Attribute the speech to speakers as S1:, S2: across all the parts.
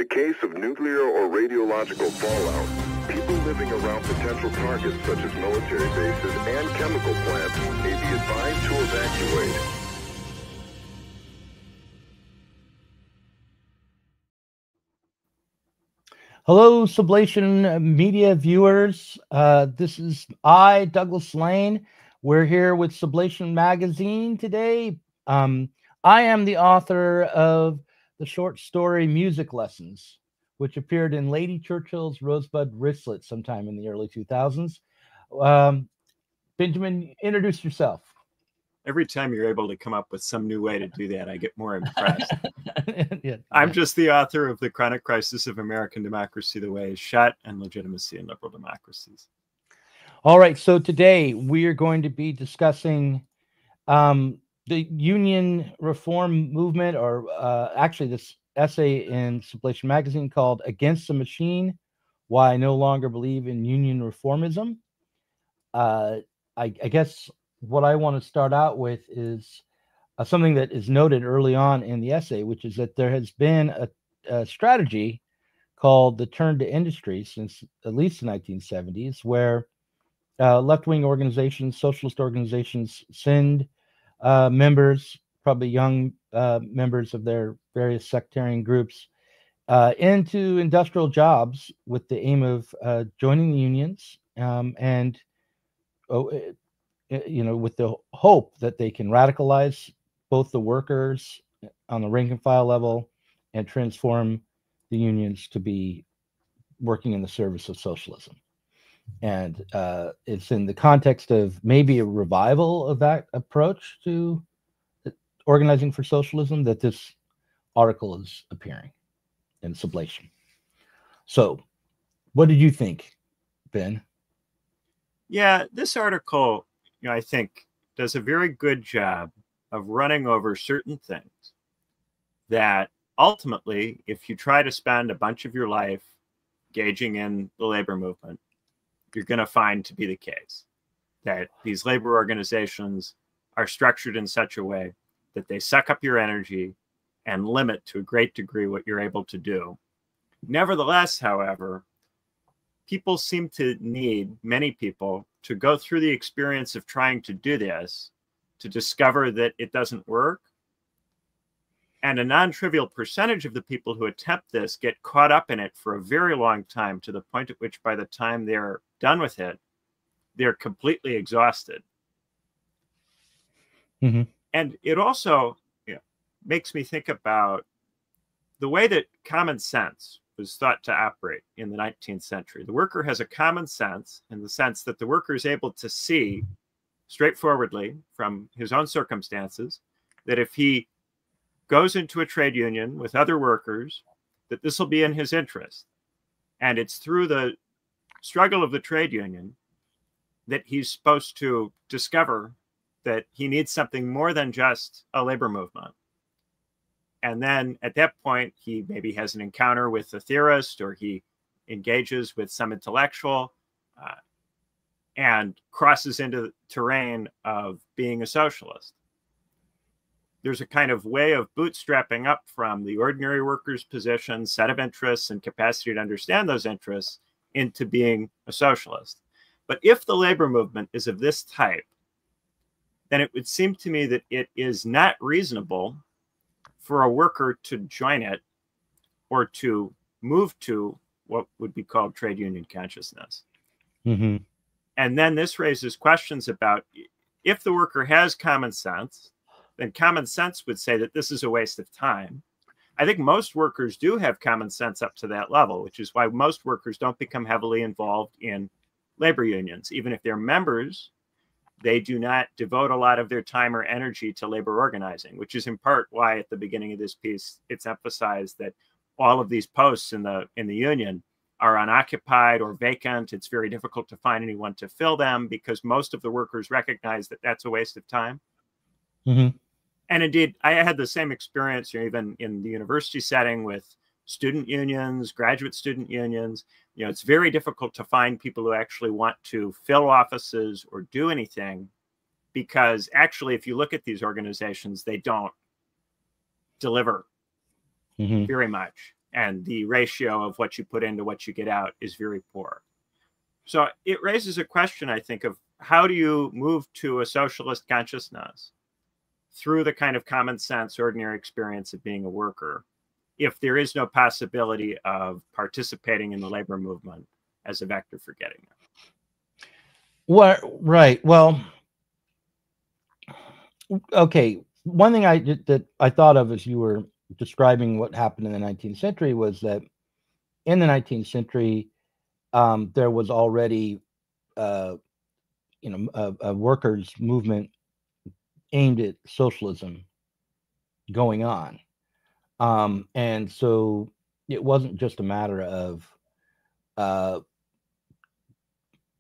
S1: case of nuclear or radiological fallout, people living around potential targets such as military bases and chemical plants may be advised to evacuate.
S2: Hello, Sublation media viewers. This is I, Douglas Lain. We're here with Sublation Magazine today. I am the author of the short story Music Lessons, which appeared in Lady Churchill's Rosebud Wristlet sometime in the early 2000s. Benjamin, introduce yourself.
S3: Every time you're able to come up with some new way to do that, I get more impressed.
S2: Yeah.
S3: I'm just the author of The Chronic Crisis of American Democracy, The Way is Shut, and Legitimacy in Liberal Democracies.
S2: All right, so today we are going to be discussing the Union Reform Movement, or actually this essay in Sublation Magazine called Against the Machine, Why I No Longer Believe in Union Reformism. I guess what I want to start out with is something that is noted early on in the essay, which is that there has been a strategy called the turn to industry since at least the 1970s, where left-wing organizations, socialist organizations send members, probably young members of their various sectarian groups, into industrial jobs with the aim of joining the unions and with the hope that they can radicalize both the workers on the rank and file level and transform the unions to be working in the service of socialism. And it's in the context of maybe a revival of that approach to organizing for socialism that this article is appearing in Sublation. So what did you think, Ben?
S3: Yeah, this article, I think, does a very good job of running over certain things that ultimately, if you try to spend a bunch of your life engaging in the labor movement, you're going to find to be the case, that these labor organizations are structured in such a way that they suck up your energy and limit to a great degree what you're able to do. Nevertheless, however, people seem to need, many people, to go through the experience of trying to do this to discover that it doesn't work. And a non-trivial percentage of the people who attempt this get caught up in it for a very long time, to the point at which by the time they're done with it, they're completely exhausted.
S2: Mm-hmm.
S3: And it also makes me think about the way that common sense was thought to operate in the 19th century. The worker has a common sense in the sense that the worker is able to see straightforwardly from his own circumstances that if he goes into a trade union with other workers, that this will be in his interest. And it's through the struggle of the trade union that he's supposed to discover that he needs something more than just a labor movement. And then at that point, he maybe has an encounter with a theorist, or he engages with some intellectual and crosses into the terrain of being a socialist. There's a kind of way of bootstrapping up from the ordinary worker's position, set of interests, and capacity to understand those interests into being a socialist. But if the labor movement is of this type, then it would seem to me that it is not reasonable for a worker to join it or to move to what would be called trade union consciousness.
S2: Mm-hmm.
S3: And then this raises questions about, if the worker has common sense, then common sense would say that this is a waste of time. I think most workers do have common sense up to that level, which is why most workers don't become heavily involved in labor unions. Even if they're members, they do not devote a lot of their time or energy to labor organizing, which is in part why at the beginning of this piece, it's emphasized that all of these posts in the union are unoccupied or vacant. It's very difficult to find anyone to fill them because most of the workers recognize that that's a waste of time.
S2: Mm-hmm.
S3: And indeed, I had the same experience, even in the university setting with student unions, graduate student unions. It's very difficult to find people who actually want to fill offices or do anything, because actually, if you look at these organizations, they don't deliver very much. and the ratio of what you put into what you get out is very poor. So it raises a question, I think, of how do you move to a socialist consciousness through the kind of common sense, ordinary experience of being a worker, if there is no possibility of participating in the labor movement as a vector for getting there?
S2: Well, right. Well, okay. One thing that I thought of as you were describing what happened in the 19th century was that in the 19th century, there was already, a workers' movement aimed at socialism going on. And so it wasn't just a matter of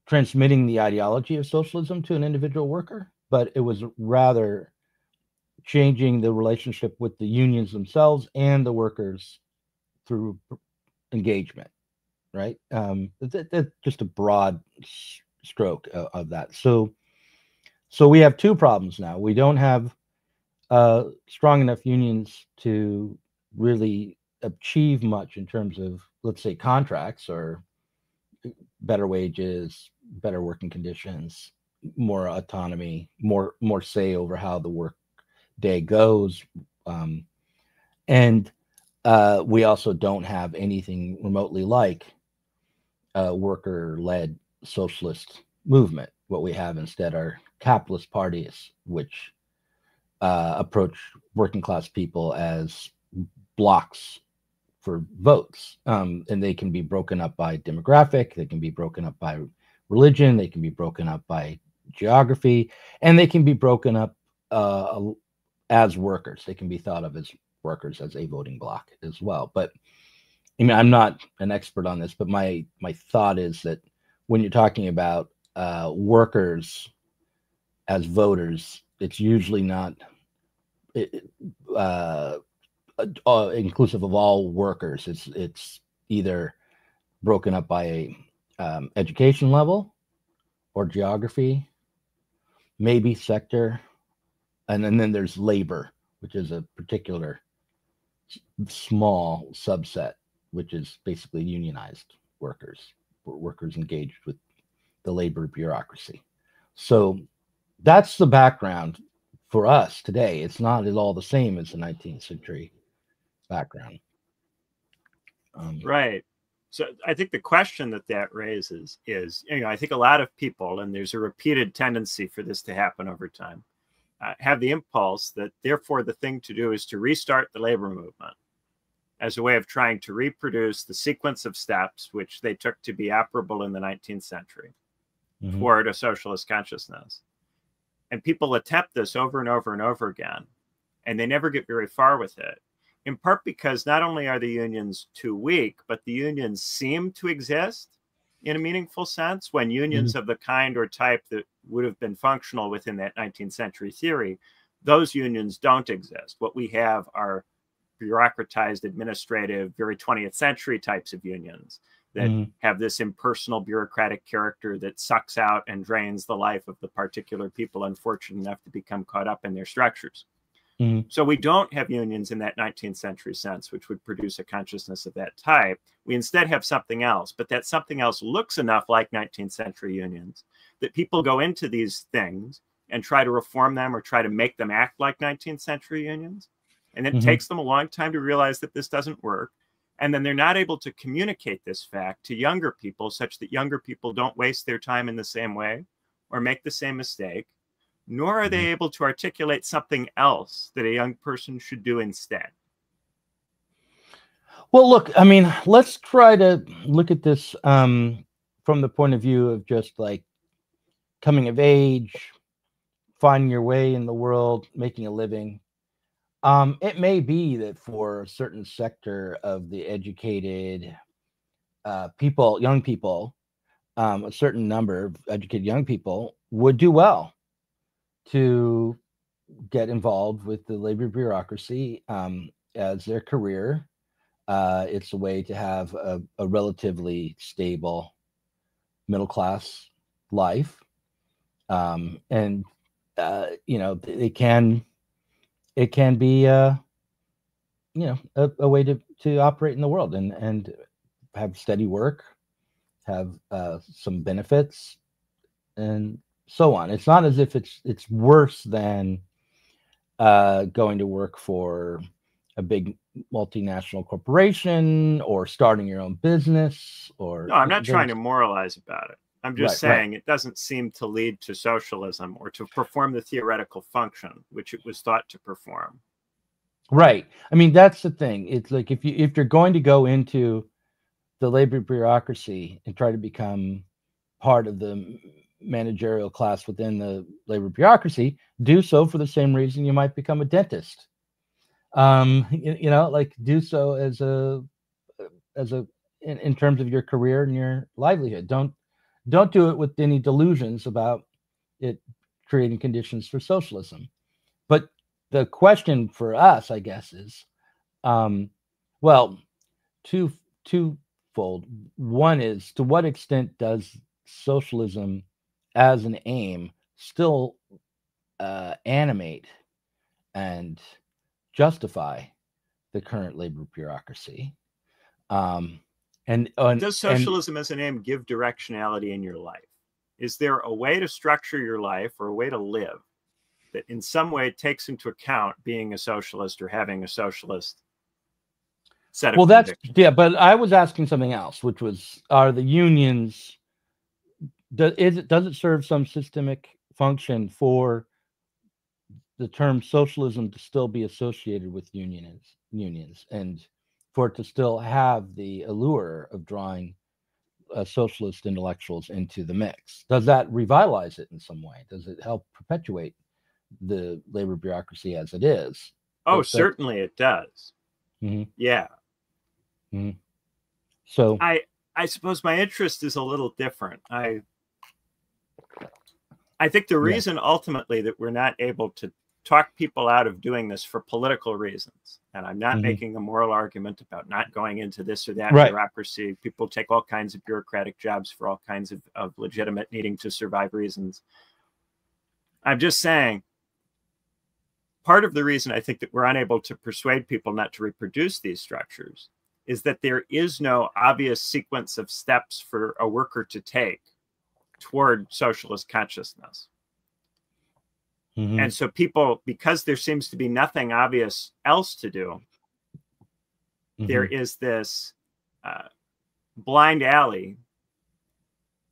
S2: transmitting the ideology of socialism to an individual worker, but it was rather changing the relationship with the unions themselves and the workers through engagement, right? That's just a broad stroke of that. So we have two problems now. We don't have strong enough unions to really achieve much in terms of, let's say, contracts or better wages, better working conditions, more autonomy, more say over how the work day goes. And we also don't have anything remotely like a worker-led socialist movement. What we have instead are capitalist parties, which approach working class people as blocks for votes. And they can be broken up by demographic, they can be broken up by religion, they can be broken up by geography, and they can be broken up as workers. They can be thought of as workers as a voting bloc as well. But I mean, I'm not an expert on this, but my thought is that when you're talking about workers as voters, it's usually not inclusive of all workers. It's either broken up by education level or geography, maybe sector, and then there's labor, which is a particular small subset, which is basically unionized workers engaged with the labor bureaucracy. So that's the background for us today. It's not at all the same as the 19th century background.
S3: Right. So I think the question that raises is, I think a lot of people, and there's a repeated tendency for this to happen over time, have the impulse that therefore the thing to do is to restart the labor movement as a way of trying to reproduce the sequence of steps which they took to be operable in the 19th century toward a socialist consciousness. And people attempt this over and over and over again, and they never get very far with it, in part because not only are the unions too weak, but the unions seem to exist in a meaningful sense when unions of the kind or type that would have been functional within that 19th century theory, those unions don't exist. What we have are bureaucratized, administrative, very 20th century types of unions that have this impersonal bureaucratic character that sucks out and drains the life of the particular people unfortunate enough to become caught up in their structures. So we don't have unions in that 19th century sense, which would produce a consciousness of that type. We instead have something else, but that something else looks enough like 19th century unions that people go into these things and try to reform them or try to make them act like 19th century unions. And it takes them a long time to realize that this doesn't work. And then they're not able to communicate this fact to younger people such that younger people don't waste their time in the same way or make the same mistake, nor are they able to articulate something else that a young person should do instead.
S2: Well, look, I mean, let's try to look at this from the point of view of just like coming of age, finding your way in the world, making a living. It may be that for a certain sector of the educated people, young people, a certain number of educated young people would do well to get involved with the labor bureaucracy as their career. It's a way to have a relatively stable middle class life, and it can be a way to to operate in the world and have steady work, have some benefits, and so on. It's not as if it's worse than going to work for a big multinational corporation or starting your own business. Or
S3: no, I'm not trying to moralize about it. I'm just saying it doesn't seem to lead to socialism or to perform the theoretical function which it was thought to perform.
S2: Right. I mean, that's the thing. It's like if you're going to go into the labor bureaucracy and try to become part of the managerial class within the labor bureaucracy, do so for the same reason you might become a dentist. Like do so as a in terms of your career and your livelihood. Don't do it with any delusions about it creating conditions for socialism. But the question for us, I guess, is, well, twofold. One is, to what extent does socialism as an aim still animate and justify the current labor bureaucracy?
S3: Does socialism as an aim give directionality in your life? Is there a way to structure your life or a way to live that in some way takes into account being a socialist or having a socialist set of convictions?
S2: But I was asking something else, which was, are the unions, does it serve some systemic function for the term socialism to still be associated with unions and for it to still have the allure of drawing socialist intellectuals into the mix? Does that revitalize it in some way? Does it help perpetuate the labor bureaucracy as it is?
S3: Oh, certainly it does.
S2: Mm-hmm.
S3: Yeah.
S2: Mm-hmm. So
S3: I suppose my interest is a little different. I think the reason ultimately that we're not able to talk people out of doing this for political reasons, and I'm not making a moral argument about not going into this or that bureaucracy. People take all kinds of bureaucratic jobs for all kinds of legitimate needing to survive reasons. I'm just saying, part of the reason I think that we're unable to persuade people not to reproduce these structures is that there is no obvious sequence of steps for a worker to take toward socialist consciousness. And so people, because there seems to be nothing obvious else to do, there is this blind alley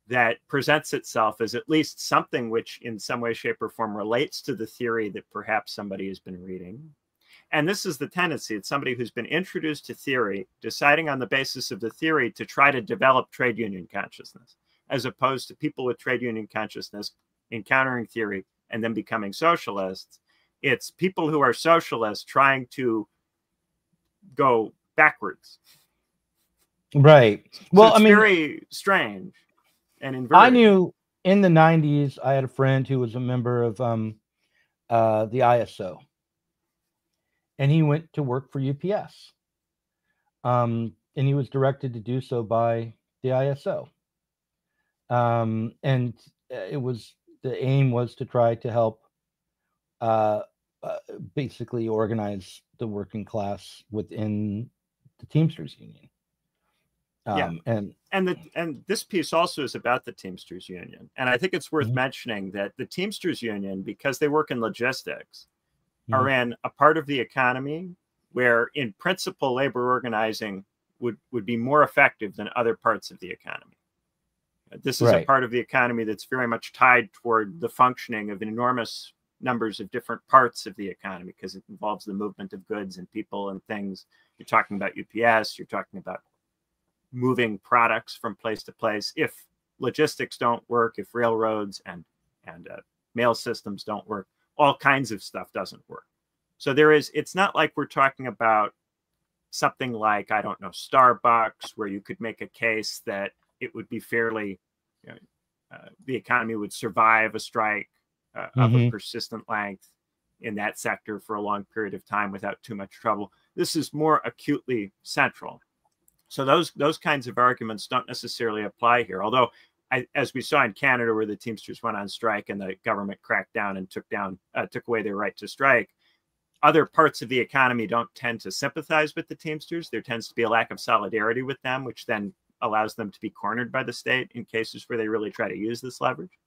S3: that presents itself as at least something which in some way, shape, or form relates to the theory that perhaps somebody has been reading. And this is the tendency. It's somebody who's been introduced to theory, deciding on the basis of the theory to try to develop trade union consciousness, as opposed to people with trade union consciousness encountering theory and then becoming socialists. It's people who are socialists trying to go backwards.
S2: Right. Well,
S3: so it's very strange and inverted.
S2: I knew in the 90s, I had a friend who was a member of the ISO, and he went to work for UPS. And he was directed to do so by the ISO. And it was, the aim was to try to help basically organize the working class within the Teamsters Union.
S3: And this piece also is about the Teamsters Union. And I think it's worth mentioning that the Teamsters Union, because they work in logistics, are in a part of the economy where in principle labor organizing would be more effective than other parts of the economy. This is a part of the economy that's very much tied toward the functioning of enormous numbers of different parts of the economy, because it involves the movement of goods and people and things. You're talking about UPS, you're talking about moving products from place to place. If logistics don't work, if railroads and mail systems don't work, all kinds of stuff doesn't work. So it's not like we're talking about something like, I don't know, Starbucks, where you could make a case that it would be fairly, the economy would survive a strike of a persistent length in that sector for a long period of time without too much trouble. This is more acutely central. So those kinds of arguments don't necessarily apply here. Although, as we saw in Canada, where the Teamsters went on strike and the government cracked down and took away their right to strike, other parts of the economy don't tend to sympathize with the Teamsters. There tends to be a lack of solidarity with them, which then allows them to be cornered by the state in cases where they really try to use this leverage.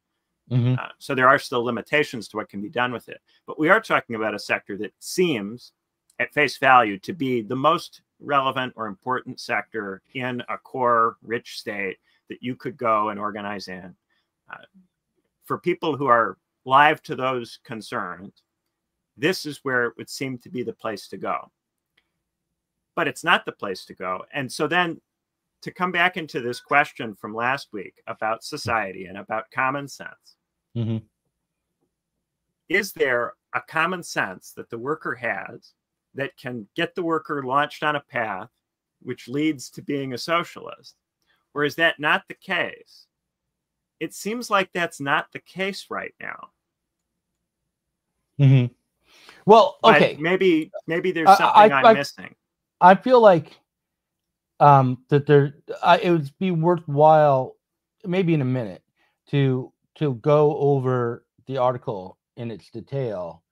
S3: So there are still limitations to what can be done with it. But we are talking about a sector that seems at face value to be the most relevant or important sector in a core rich state that you could go and organize in. For people who are live to those concerns, this is where it would seem to be the place to go. But it's not the place to go. And so then to come back into this question from last week about society and about common sense, is there a common sense that the worker has that can get the worker launched on a path which leads to being a socialist? Or is that not the case? It seems like that's not the case right now.
S2: Well, okay.
S3: But maybe there's something I'm missing.
S2: I feel like that it would be worthwhile, maybe in a minute, to go over the article in its detail,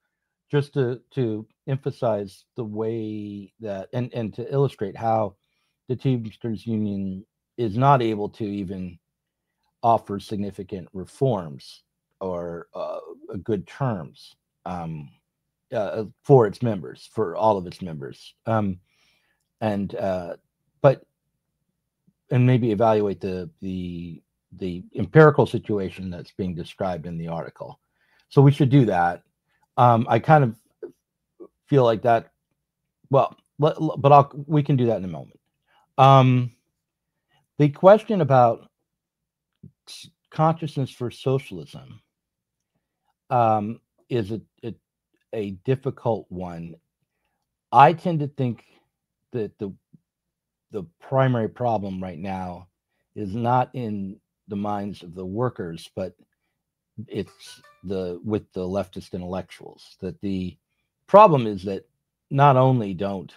S2: just to emphasize the way that and to illustrate how the Teamsters Union is not able to even offer significant reforms or good terms for its members, for all of its members, and maybe evaluate the empirical situation that's being described in the article. So we should do that. I kind of feel like that. Well, but we can do that in a moment. The question about consciousness for socialism is a difficult one. I tend to think that the primary problem right now is not in the minds of the workers, but it's with the leftist intellectuals. That the problem is that not only don't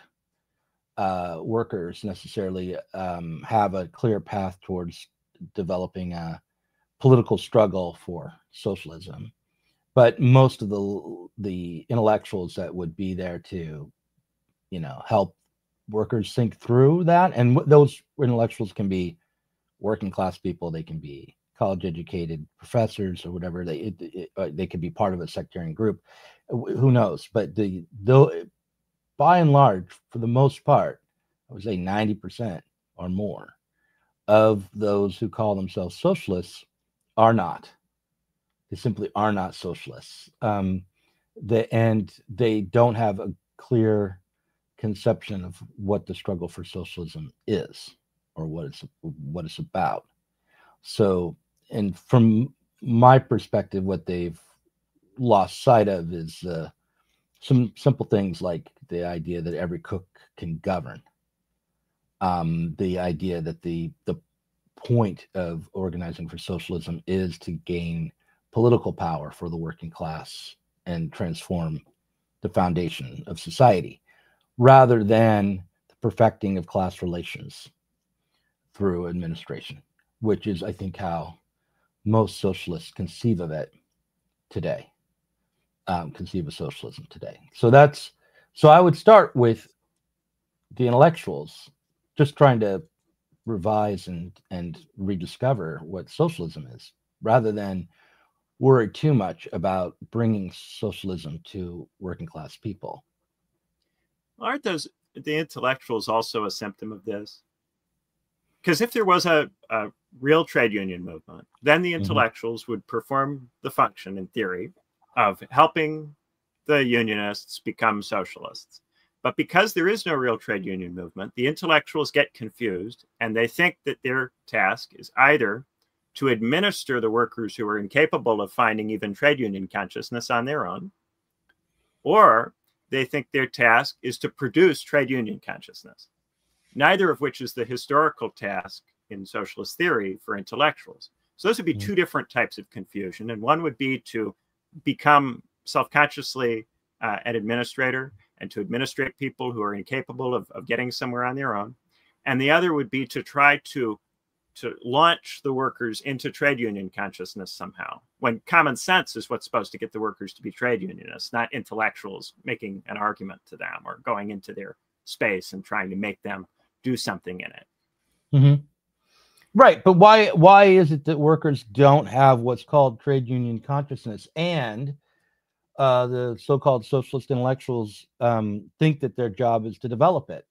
S2: workers necessarily have a clear path towards developing a political struggle for socialism, but most of the intellectuals that would be there to, help workers think through that, and those intellectuals can be working class people, they can be college educated professors or whatever. They could be part of a sectarian group, who knows? But by and large, for the most part, I would say 90% or more of those who call themselves socialists are not. They simply are not socialists. And they don't have a clear conception of what the struggle for socialism is or what it's about. So, and from my perspective, what they've lost sight of is some simple things like the idea that every cook can govern. The idea that the point of organizing for socialism is to gain political power for the working class and transform the foundation of society, rather than the perfecting of class relations through administration, which is, I think, how most socialists conceive of it today, conceive of socialism today. So I would start with the intellectuals just trying to revise and rediscover what socialism is, rather than worry too much about bringing socialism to working class people.
S3: Aren't the intellectuals also a symptom of this? Because if there was a real trade union movement, then the intellectuals would perform the function, in theory, of helping the unionists become socialists. But because there is no real trade union movement, the intellectuals get confused, and they think that their task is either to administer the workers who are incapable of finding even trade union consciousness on their own, or they think their task is to produce trade union consciousness, neither of which is the historical task in socialist theory for intellectuals. So those would be two different types of confusion. And one would be to become self-consciously an administrator and to administrate people who are incapable of getting somewhere on their own. And the other would be to try to launch the workers into trade union consciousness somehow, when common sense is what's supposed to get the workers to be trade unionists, not intellectuals making an argument to them or going into their space and trying to make them do something in it.
S2: Mm-hmm. Right, but why is it that workers don't have what's called trade union consciousness, and the so-called socialist intellectuals think that their job is to develop it?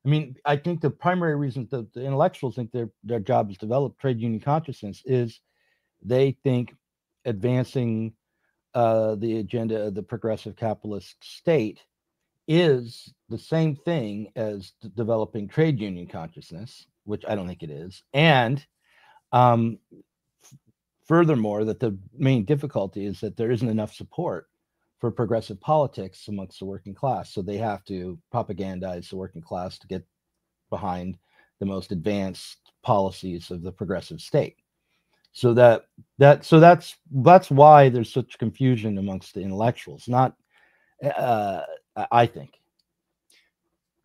S2: I mean, I think the primary reason that the intellectuals think their job is to develop trade union consciousness is they think advancing the agenda of the progressive capitalist state is the same thing as developing trade union consciousness, which I don't think it is. And furthermore, that the main difficulty is that there isn't enough support for progressive politics amongst the working class. So they have to propagandize the working class to get behind the most advanced policies of the progressive state. So that's why there's such confusion amongst the intellectuals. Not, I think.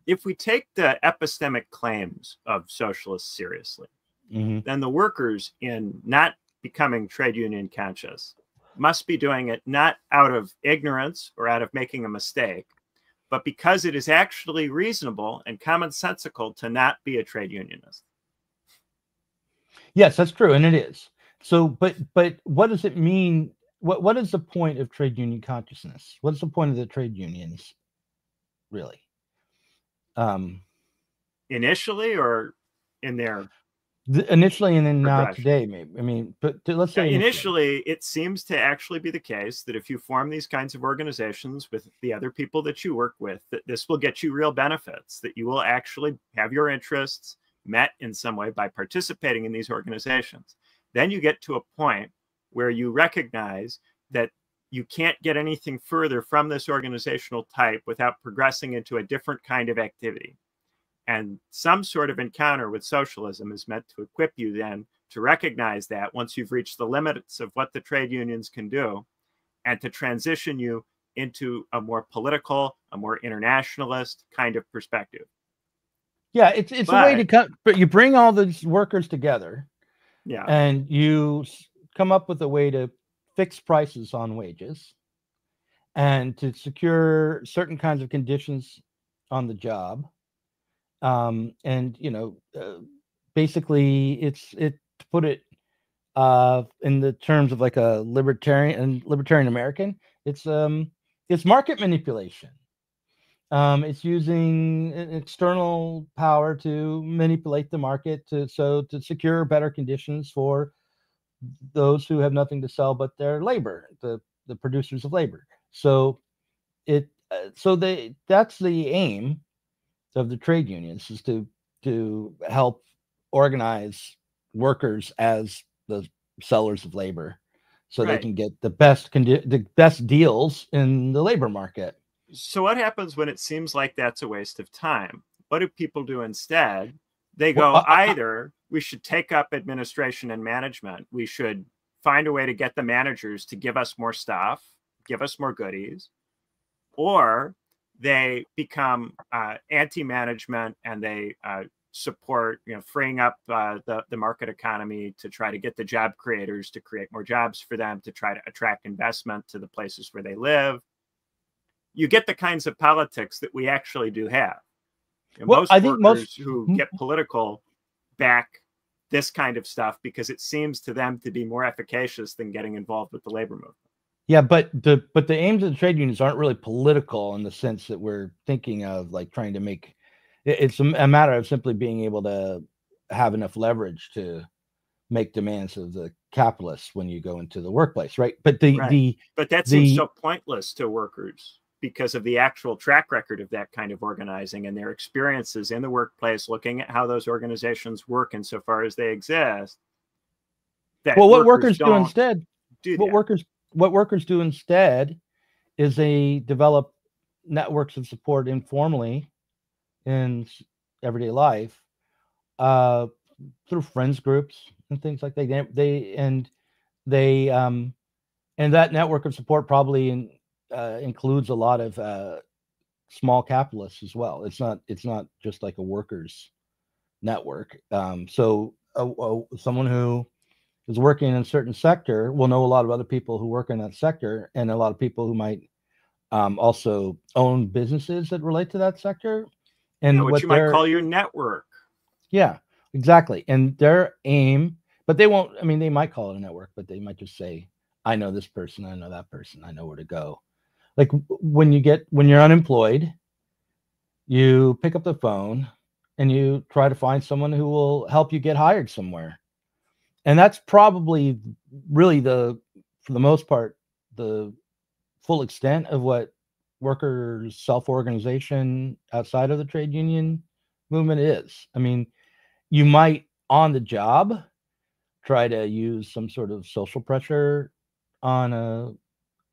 S3: If we take the epistemic claims of socialists seriously, then the workers, in not becoming trade union conscious, must be doing it not out of ignorance or out of making a mistake, but because it is actually reasonable and commonsensical to not be a trade unionist.
S2: Yes, that's true, and it is. So, but what does it mean? What is the point of trade union consciousness? What's the point of the trade unions, really?
S3: Initially, or in their
S2: initially, and then now today, maybe. I mean, but let's say
S3: initially, it seems to actually be the case that if you form these kinds of organizations with the other people that you work with, that this will get you real benefits, that you will actually have your interests met in some way by participating in these organizations. Then you get to a point where you recognize that you can't get anything further from this organizational type without progressing into a different kind of activity. And some sort of encounter with socialism is meant to equip you then to recognize that once you've reached the limits of what the trade unions can do, and to transition you into a more political, a more internationalist kind of perspective.
S2: Yeah, it's a way to cut, but you bring all these workers together,
S3: yeah,
S2: and you come up with a way to fix prices on wages and to secure certain kinds of conditions on the job. And basically to put it in the terms of like a libertarian American, it's market manipulation. It's using external power to manipulate the market to secure better conditions for those who have nothing to sell but their labor, the producers of labor. So that's the aim of the trade unions, is to help organize workers as the sellers of labor, so they can get the best deals in the labor market.
S3: So what happens when it seems like that's a waste of time? What do people do instead? They go, either we should take up administration and management, we should find a way to get the managers to give us more stuff, give us more goodies, or they become anti-management and they support, freeing up the market economy to try to get the job creators to create more jobs for them, to try to attract investment to the places where they live. You get the kinds of politics that we actually do have. Most workers who get political back this kind of stuff because it seems to them to be more efficacious than getting involved with the labor movement.
S2: Yeah, but the aims of the trade unions aren't really political in the sense that we're thinking of, like trying to make it's a matter of simply being able to have enough leverage to make demands of the capitalists when you go into the workplace, right? But that
S3: seems so pointless to workers because of the actual track record of that kind of organizing and their experiences in the workplace, looking at how those organizations work insofar as they exist.
S2: What workers do instead? What workers do instead is they develop networks of support informally in everyday life through friends groups and things like that. And that network of support probably includes a lot of small capitalists as well. It's not just like a workers network. So someone who is working in a certain sector will know a lot of other people who work in that sector, and a lot of people who might also own businesses that relate to that sector. And
S3: yeah, what you might call your network.
S2: Yeah, exactly. And their aim, but they won't, I mean, they might call it a network, but they might just say, I know this person, I know that person, I know where to go. Like when you're unemployed, you pick up the phone and you try to find someone who will help you get hired somewhere. And that's probably really for the most part, the full extent of what workers' self-organization outside of the trade union movement is. I mean, you might on the job try to use some sort of social pressure on an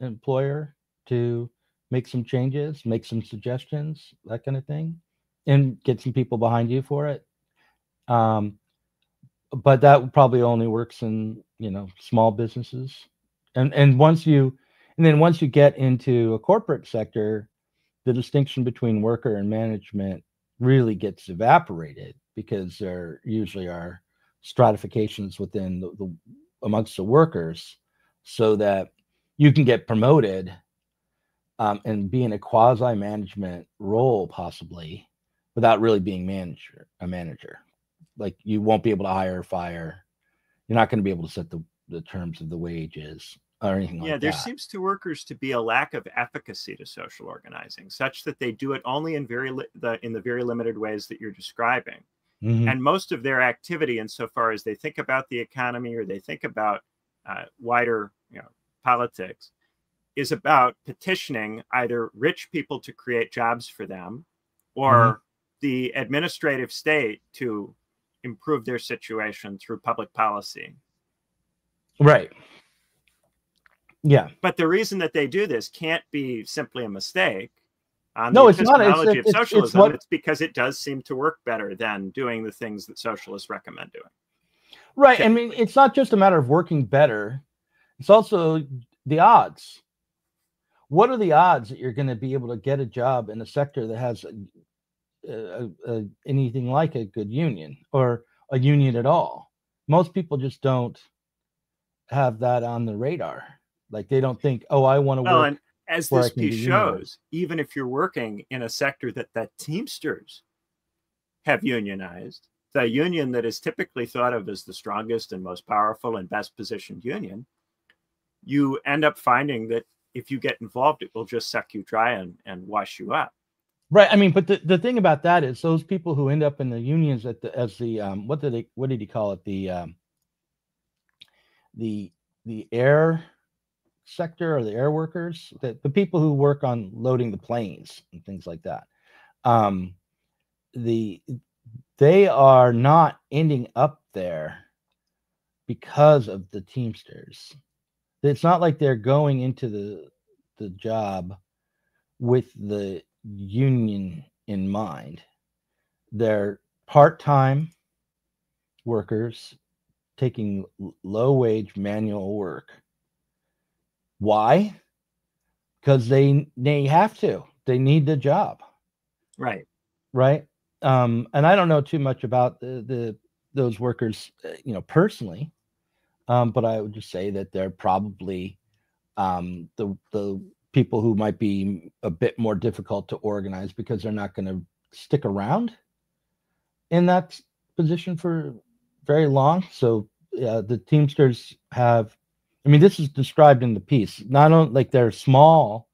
S2: employer to make some changes, make some suggestions, that kind of thing, and get some people behind you for it. But that probably only works in, small businesses. And once you get into a corporate sector, the distinction between worker and management really gets evaporated, because there usually are stratifications within the amongst the workers, so that you can get promoted and be in a quasi-management role possibly without really being a manager. Like you won't be able to hire or fire. You're not going to be able to set the terms of the wages or anything like that.
S3: Yeah, there seems to workers to be a lack of efficacy to social organizing, such that they do it only in the very limited ways that you're describing.
S2: Mm-hmm.
S3: And most of their activity, insofar as they think about the economy or they think about wider politics, is about petitioning either rich people to create jobs for them, or the administrative state to improve their situation through public policy.
S2: Right. Yeah.
S3: But the reason that they do this can't be simply a mistake on
S2: No,
S3: the
S2: it's not.
S3: epistemology of socialism. It's because it does seem to work better than doing the things that socialists recommend doing.
S2: Right. Typically. I mean, it's not just a matter of working better. It's also the odds. What are the odds that you're going to be able to get a job in a sector that has anything like a good union or a union at all? Most people just don't have that on the radar. Like they don't think, oh, I want to work.
S3: And as this piece shows, even if you're working in a sector that Teamsters have unionized, the union that is typically thought of as the strongest and most powerful and best positioned union, you end up finding that if you get involved, it will just suck you dry and wash you up.
S2: Right. I mean, but the thing about that is those people who end up in the unions what did he call it? The air sector, or the air workers, the people who work on loading the planes and things like that. They are not ending up there because of the Teamsters. It's not like they're going into the job with the union in mind. They're part-time workers taking low-wage manual work. Why? Because they have to. They need the job.
S3: Right.
S2: Right. And I don't know too much about those workers, personally. But I would just say that they're probably the people who might be a bit more difficult to organize, because they're not going to stick around in that position for very long. So the Teamsters have, I mean, this is described in the piece, not only like they're a small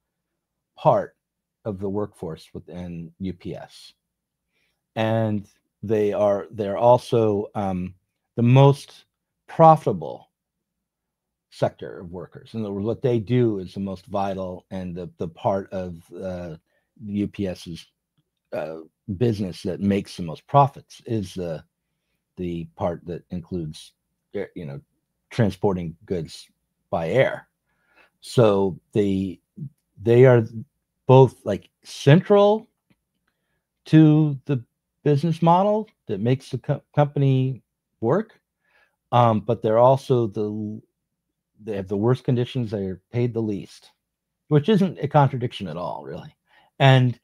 S2: part of the workforce within UPS, and they're also the most profitable sector of workers. In other words, what they do is the most vital, and the part of the UPS's business that makes the most profits is the part that includes transporting goods by air. So they are both like central to the business model that makes the company work, but they're also they have the worst conditions. They're paid the least, which isn't a contradiction at all, really. And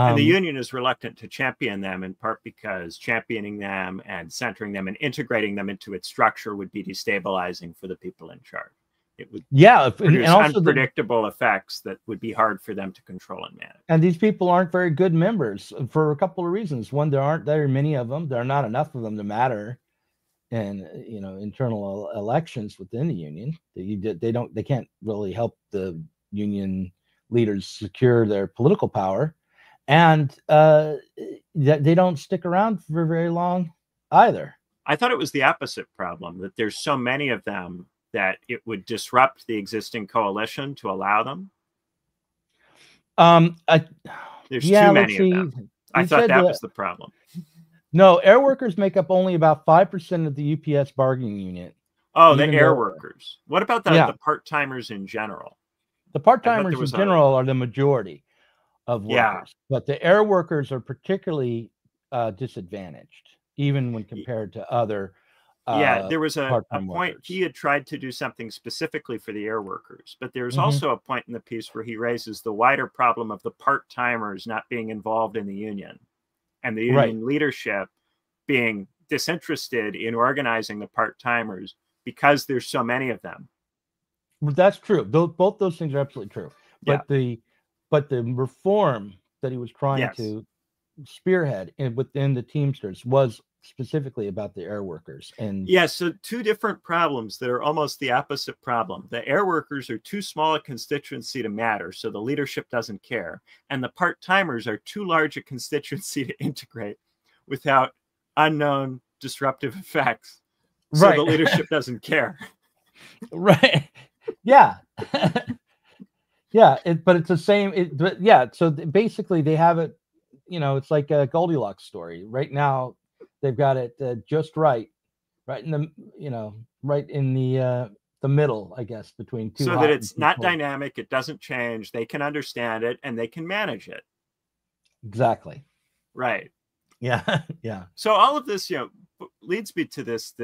S3: And the union is reluctant to champion them, in part because championing them and centering them and integrating them into its structure would be destabilizing for the people in charge. It would produce and also unpredictable effects that would be hard for them to control and manage.
S2: And these people aren't very good members for a couple of reasons. One, there aren't very many of them. There are not enough of them to matter in internal elections within the union. They can't really help the union leaders secure their political power, and they don't stick around for very long either.
S3: I thought it was the opposite problem, that there's so many of them that it would disrupt the existing coalition to allow them. There's too many of them. I thought that was the problem.
S2: No, air workers make up only about 5% of the UPS bargaining unit.
S3: Oh, the air workers. What about the part-timers in general?
S2: The part-timers in general are the majority of workers, but the air workers are particularly disadvantaged, even when compared to other.
S3: There was a point workers. He had tried to do something specifically for the air workers, but there's also a point in the piece where he raises the wider problem of the part-timers not being involved in the union, and the union leadership being disinterested in organizing the part-timers because there's so many of them.
S2: That's true. Both those things are absolutely true. But the reform that he was trying to spearhead within the Teamsters was specifically about the air workers. And
S3: so two different problems that are almost the opposite problem. The air workers are too small a constituency to matter, so the leadership doesn't care. And the part-timers are too large a constituency to integrate without unknown disruptive effects. So the leadership doesn't care.
S2: Yeah. But it's the same. So basically they have it, it's like a Goldilocks story. Right now, they've got it just right in the, right in the middle, I guess, between two.
S3: So that it's not dynamic, it doesn't change. They can understand it and they can manage it.
S2: Exactly.
S3: Right.
S2: Yeah.
S3: So all of this, leads me to this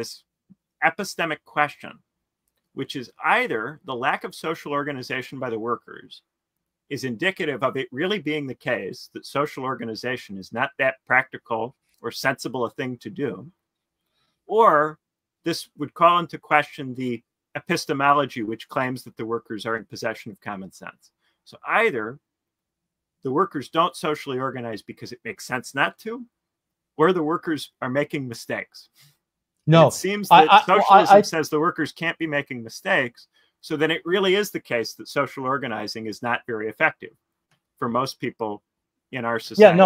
S3: epistemic question, which is either the lack of social organization by the workers is indicative of it really being the case that social organization is not that practical or sensible a thing to do, or this would call into question the epistemology which claims that the workers are in possession of common sense. So either the workers don't socially organize because it makes sense not to, or the workers are making mistakes.
S2: No,
S3: it seems that socialism says the workers can't be making mistakes. So then it really is the case that social organizing is not very effective for most people in our society.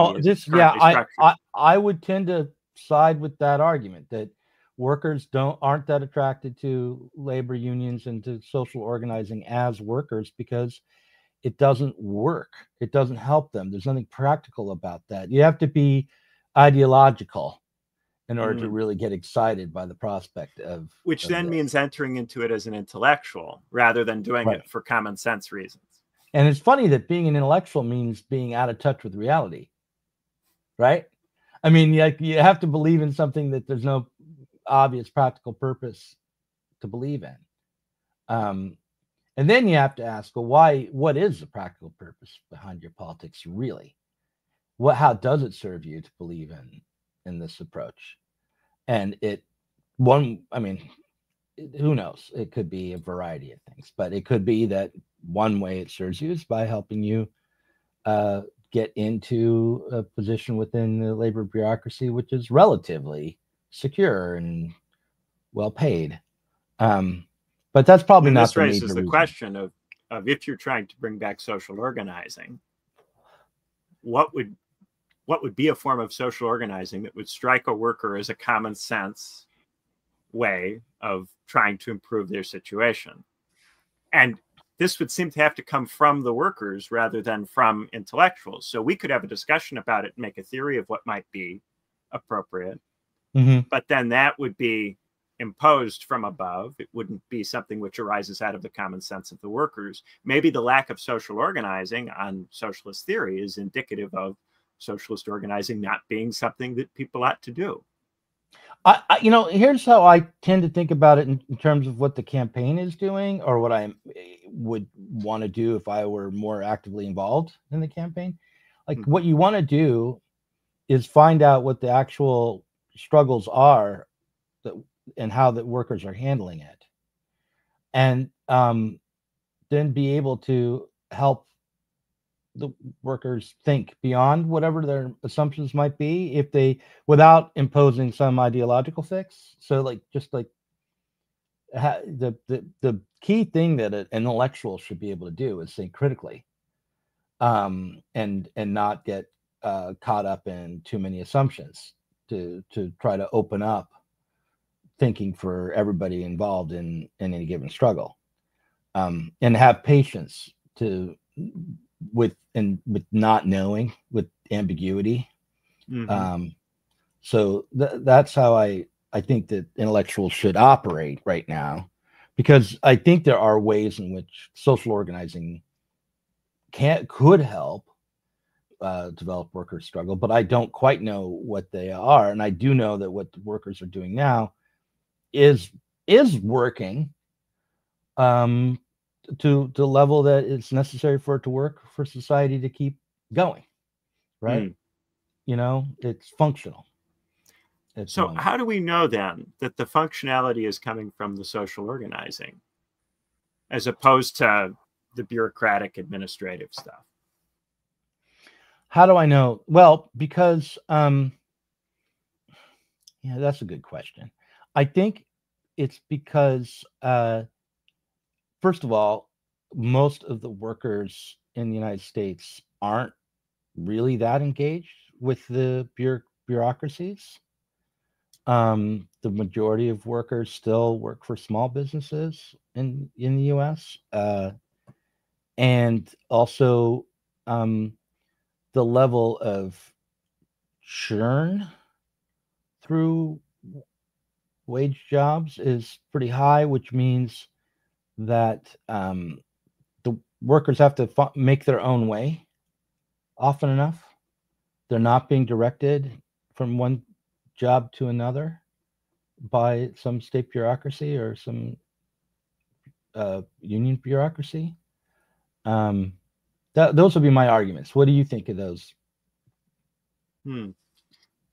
S2: I would tend to side with that argument that workers aren't that attracted to labor unions and to social organizing as workers because it doesn't work. It doesn't help them. There's nothing practical about that. You have to be ideological in order to really get excited by the prospect of
S3: which then means entering into it as an intellectual rather than doing it for common sense reasons.
S2: And it's funny that being an intellectual means being out of touch with reality, right? I mean, you have to believe in something that there's no obvious practical purpose to believe in. And then you have to ask, well, what is the practical purpose behind your politics really? How does it serve you to believe in this approach? And who knows? It could be a variety of things, but it could be that one way it serves you is by helping you get into a position within the labor bureaucracy, which is relatively secure and well paid. But that's probably not the major reason. This raises the
S3: question of if you're trying to bring back social organizing, what would be a form of social organizing that would strike a worker as a common sense way of trying to improve their situation? And this would seem to have to come from the workers rather than from intellectuals. So we could have a discussion about it and make a theory of what might be appropriate. But then that would be imposed from above. It wouldn't be something which arises out of the common sense of the workers. Maybe the lack of social organizing on socialist theory is indicative of socialist organizing not being something that people ought to do.
S2: Here's how I tend to think about it in terms of what the campaign is doing, or what I would want to do if I were more actively involved in the campaign. Like what you want to do is find out what the actual struggles are and how the workers are handling it. And then be able to help the workers think beyond whatever their assumptions might be, if they, without imposing some ideological fix. So like, just like the key thing that an intellectual should be able to do is think critically, and not get caught up in too many assumptions, to try to open up thinking for everybody involved in any given struggle, and have patience with not knowing, with ambiguity. So that's how I think that intellectuals should operate right now, because I think there are ways in which social organizing could help develop workers' struggle, but I don't quite know what they are. And I do know that what the workers are doing now is working to the level that it's necessary for it to work for society to keep going, right? You know, it's functional.
S3: So how do we know then that the functionality is coming from the social organizing as opposed to the bureaucratic administrative stuff?
S2: How do I know? Well, because yeah, that's a good question. I think it's because first of all, most of the workers in the United States aren't really that engaged with the bureaucracies. The majority of workers still work for small businesses in the U.S. And also the level of churn through wage jobs is pretty high, which means that the workers have to make their own way often enough. They're not being directed from one job to another by some state bureaucracy or some union bureaucracy. Those would be my arguments. What do you think of those?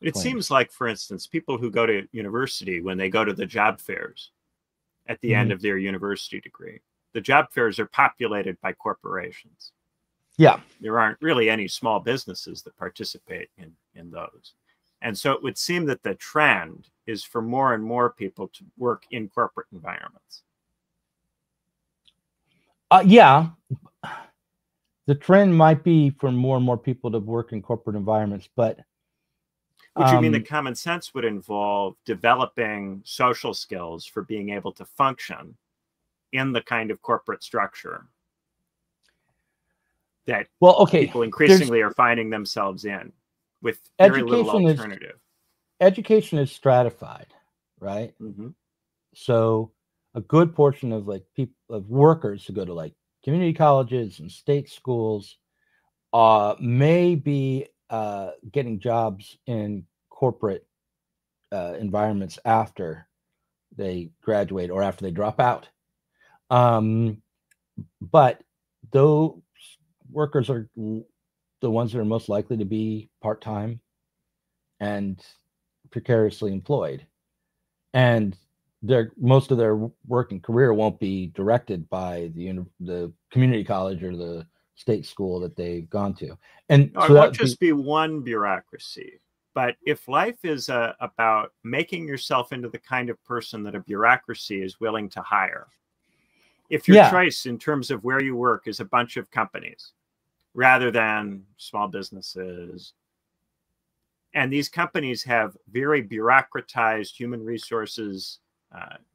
S3: It seems like, for instance, people who go to university, when they go to the job fairs at the end of their university degree, the job fairs are populated by corporations.
S2: Yeah.
S3: There aren't really any small businesses that participate in those. And so it would seem that the trend is for more and more people to work in corporate environments.
S2: Yeah. The trend might be for more and more people to work in corporate environments, but
S3: would you mean that common sense would involve developing social skills for being able to function in the kind of corporate structure that people increasingly are finding themselves in, with very little alternative?
S2: Education is stratified, right? So a good portion of workers who go to like community colleges and state schools may be getting jobs in corporate environments after they graduate or after they drop out. But those workers are the ones that are most likely to be part-time and precariously employed. And most of their working career won't be directed by the community college or the state school that they've gone to. And
S3: no, so it won't just be one bureaucracy. But if life is about making yourself into the kind of person that a bureaucracy is willing to hire, if your choice in terms of where you work is a bunch of companies rather than small businesses, and these companies have very bureaucratized human resources,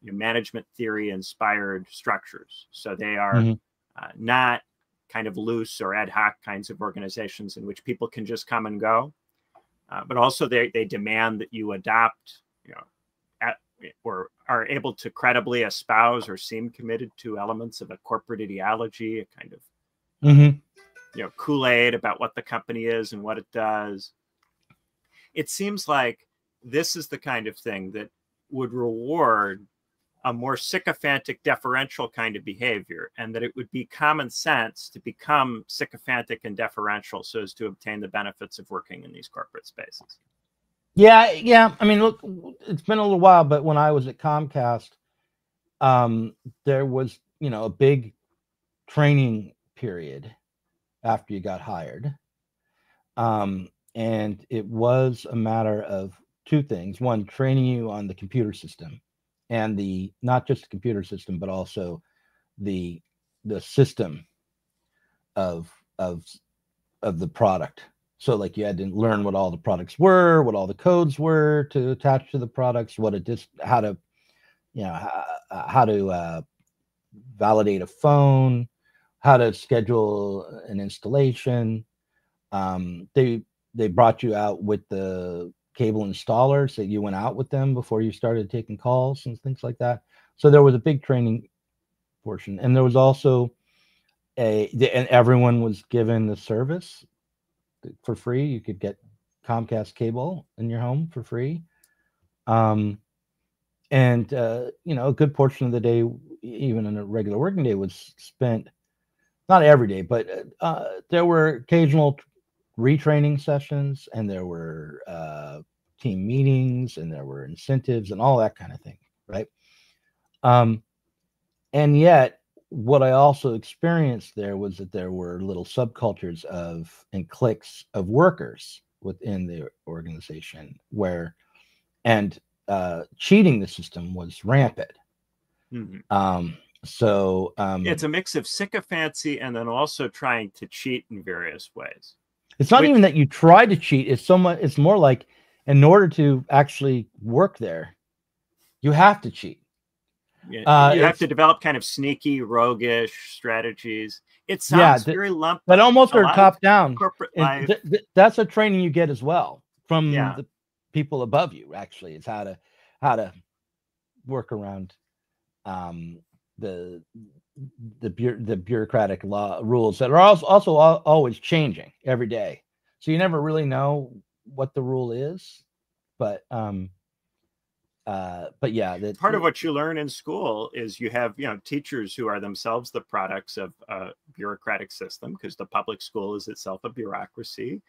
S3: management theory inspired structures. So they are not kind of loose or ad hoc kinds of organizations in which people can just come and go. But also they demand that you adopt, or are able to credibly espouse or seem committed to elements of a corporate ideology, a kind of, Kool-Aid about what the company is and what it does. It seems like this is the kind of thing that would reward a more sycophantic deferential kind of behavior, and that it would be common sense to become sycophantic and deferential so as to obtain the benefits of working in these corporate spaces.
S2: Yeah. I mean, look, it's been a little while, but when I was at Comcast, there was, a big training period after you got hired. And it was a matter of two things. One, training you on the computer system, and not just the computer system, but also the system of the product. So like you had to learn what all the products were, what all the codes were to attach to the products, how to validate a phone, how to schedule an installation. They brought you out with the cable installers, that you went out with them before you started taking calls and things like that. So there was a big training portion, and there was also and everyone was given the service for free. You could get Comcast cable in your home for free. And a good portion of the day, even in a regular working day, was spent, not every day, but there were occasional retraining sessions, and there were team meetings, and there were incentives and all that kind of thing, right? And yet what I also experienced there was that there were little subcultures and cliques of workers within the organization and cheating the system was rampant.
S3: Mm-hmm.
S2: So
S3: it's a mix of sycophancy and then also trying to cheat in various ways.
S2: It's not even that you try to cheat. It's more like, in order to actually work there, you have to cheat.
S3: You have to develop kind of sneaky, roguish strategies. It sounds very lumpy.
S2: That almost are top down.
S3: Corporate life.
S2: That's a training you get as well from the people above you. Actually, it's how to work around the bureaucratic law rules that are also always changing every day. So you never really know what the rule is, but yeah,
S3: part of what you learn in school is you have teachers who are themselves the products of a bureaucratic system, because the public school is itself a bureaucracy,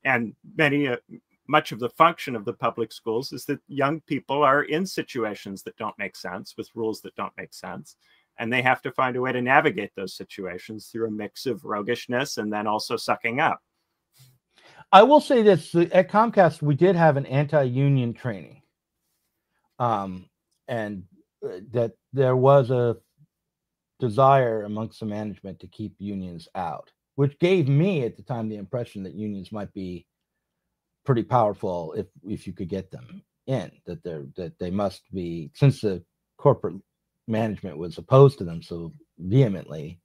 S3: and much of the function of the public schools is that young people are in situations that don't make sense, with rules that don't make sense, and they have to find a way to navigate those situations through a mix of roguishness and then also sucking up.
S2: I will say this: at Comcast, we did have an anti-union training, and that there was a desire amongst the management to keep unions out, which gave me at the time the impression that unions might be pretty powerful if you could get them in. That they must be, since the corporate management was opposed to them so vehemently,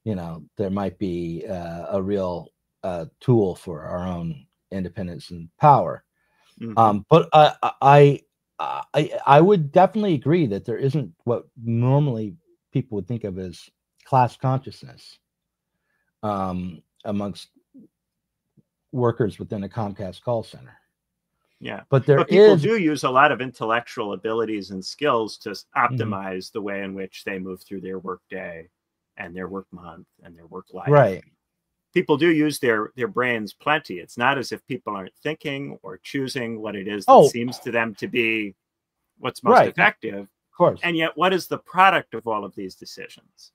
S2: there might be a real tool for our own independence and power. Mm-hmm. But I would definitely agree that there isn't what normally people would think of as class consciousness amongst workers within a Comcast call center.
S3: Yeah,
S2: but
S3: people do use a lot of intellectual abilities and skills to optimize the way in which they move through their work day and their work month and their work life.
S2: Right.
S3: People do use their brains plenty. It's not as if people aren't thinking or choosing what it is that seems to them to be what's most effective.
S2: Of course.
S3: And yet, what is the product of all of these decisions?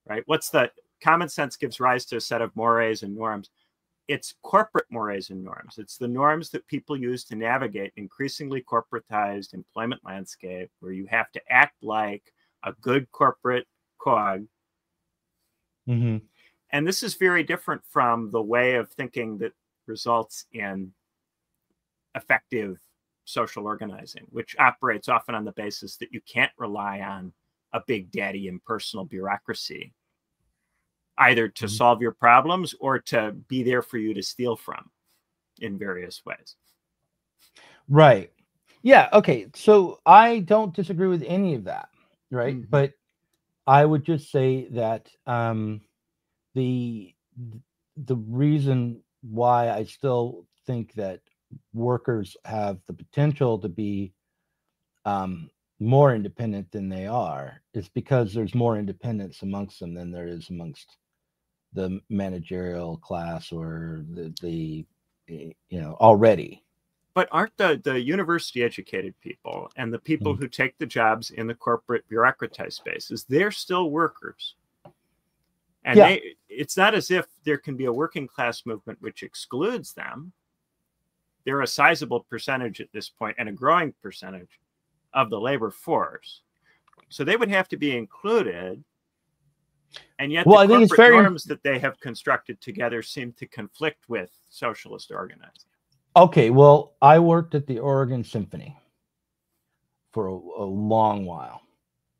S3: Right? What's the common sense gives rise to a set of mores and norms. It's corporate mores and norms. It's the norms that people use to navigate increasingly corporatized employment landscape, where you have to act like a good corporate cog.
S2: Mm-hmm.
S3: And this is very different from the way of thinking that results in effective social organizing, which operates often on the basis that you can't rely on a big daddy impersonal bureaucracy, either to solve your problems or to be there for you to steal from in various ways.
S2: Right. Yeah. Okay. So I don't disagree with any of that. Right. Mm-hmm. But I would just say that the reason why I still think that workers have the potential to be more independent than they are, it's because there's more independence amongst them than there is amongst the managerial class or the already.
S3: But aren't the university educated people and the people who take the jobs in the corporate bureaucratized spaces, they're still workers. And it's not as if there can be a working class movement which excludes them. They're a sizable percentage at this point, and a growing percentage of the labor force. So they would have to be included. And yet the corporate norms that they have constructed together seem to conflict with socialist organizing.
S2: Okay, well, I worked at the Oregon Symphony for a long while,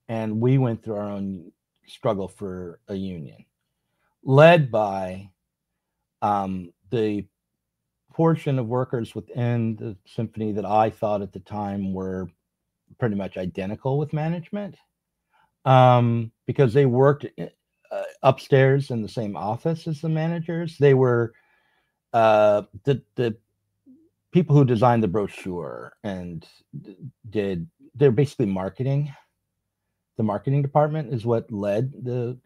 S2: and we went through our own struggle for a union, led by the portion of workers within the symphony that I thought at the time were pretty much identical with management, because they worked upstairs in the same office as the managers. They were the people who designed the brochure and they're basically marketing. The marketing department is what led the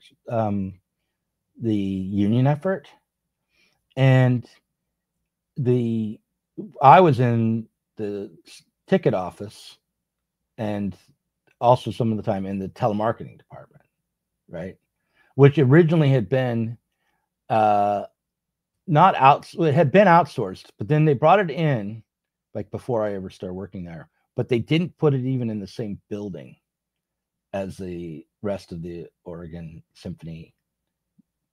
S2: union effort. And I was in the ticket office and also some of the time in the telemarketing department, right? Which originally had been it had been outsourced, but then they brought it in like before I ever started working there, but they didn't put it even in the same building as the rest of the Oregon Symphony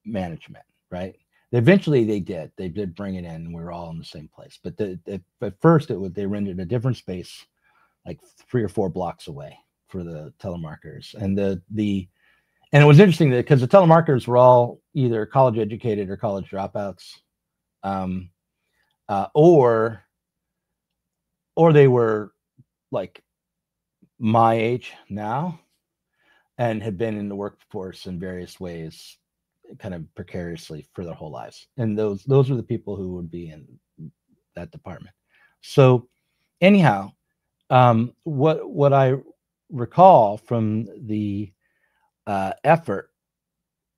S2: management, right? Eventually they did bring it in, and we were all in the same place. But at first they rented a different space, like 3 or 4 blocks away for the telemarketers. And and it was interesting because the telemarketers were all either college educated or college dropouts, or they were like my age now and had been in the workforce in various ways, kind of precariously for their whole lives. And those are the people who would be in that department. So anyhow, what I recall from the effort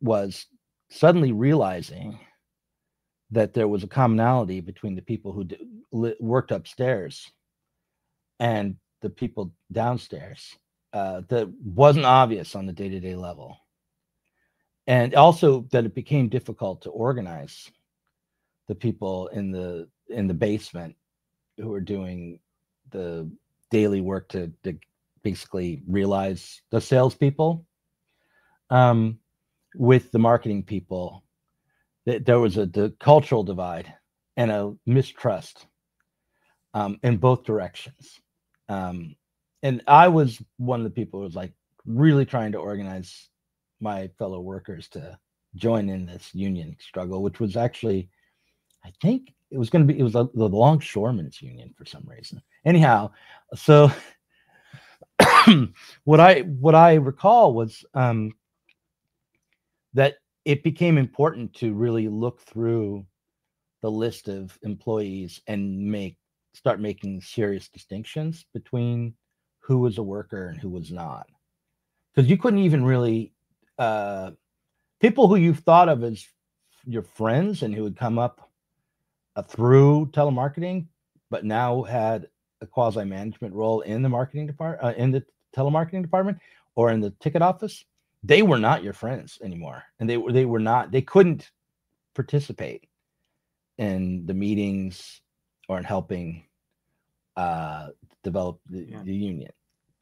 S2: was suddenly realizing that there was a commonality between the people who worked upstairs and the people downstairs that wasn't obvious on the day-to-day level. And also that it became difficult to organize the people in the basement who were doing the daily work to basically realize the salespeople with the marketing people. That there was the cultural divide and a mistrust in both directions. And I was one of the people who was like really trying to organize my fellow workers to join in this union struggle, which was actually, I think it was the Longshoremen's Union for some reason. Anyhow, so what I recall was that it became important to really look through the list of employees and start making serious distinctions between who was a worker and who was not. Because you couldn't even really, people who you've thought of as your friends and who had come up through telemarketing, but now had a quasi-management role in the marketing department, in the telemarketing department or in the ticket office, they were not your friends anymore. And they couldn't participate in the meetings or in helping develop the union.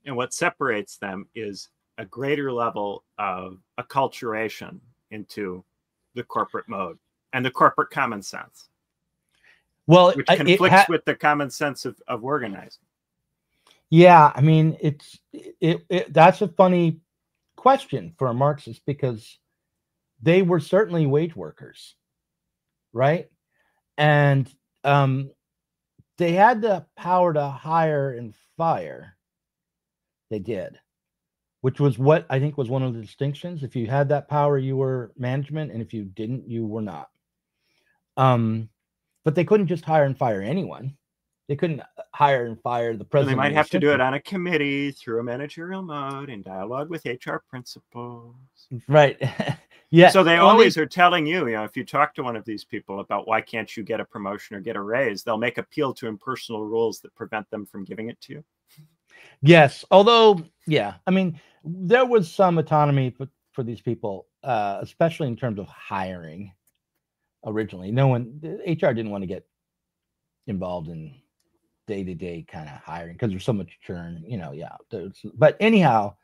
S3: And what separates them is a greater level of acculturation into the corporate mode and the corporate common sense.
S2: Well,
S3: which conflicts with the common sense of organizing.
S2: Yeah, I mean, that's a funny question for a Marxist because they were certainly wage workers, right? And they had the power to hire and fire. They did, which was what I think was one of the distinctions. If you had that power, you were management, and if you didn't, you were not. But they couldn't just hire and fire anyone. They couldn't hire and fire the
S3: And
S2: president.
S3: they might have to do it on a committee through a managerial mode in dialogue with HR principals.
S2: Right. Yeah.
S3: So they always are telling you, if you talk to one of these people about why can't you get a promotion or get a raise, they'll make appeal to impersonal rules that prevent them from giving it to you.
S2: Yes. Although, yeah, I mean, there was some autonomy for these people, especially in terms of hiring originally. HR didn't want to get involved in day-to-day kind of hiring because there's so much churn, yeah. But anyhow,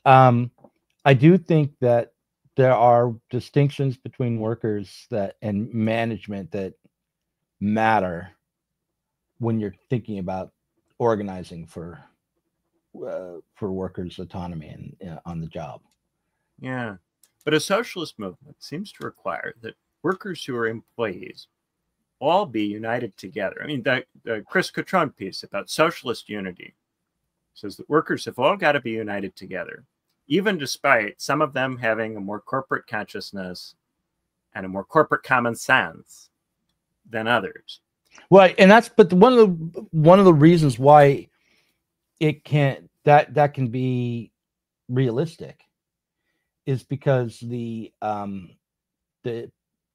S2: I do think that there are distinctions between workers and management that matter when you're thinking about organizing for workers' autonomy and on the job.
S3: Yeah, but a socialist movement seems to require that workers who are employees all be united together. I mean, the Chris Cutrone piece about socialist unity says that workers have all got to be united together, even despite some of them having a more corporate consciousness and a more corporate common sense than others.
S2: Right, and but one of the reasons why it can't that can be realistic is because the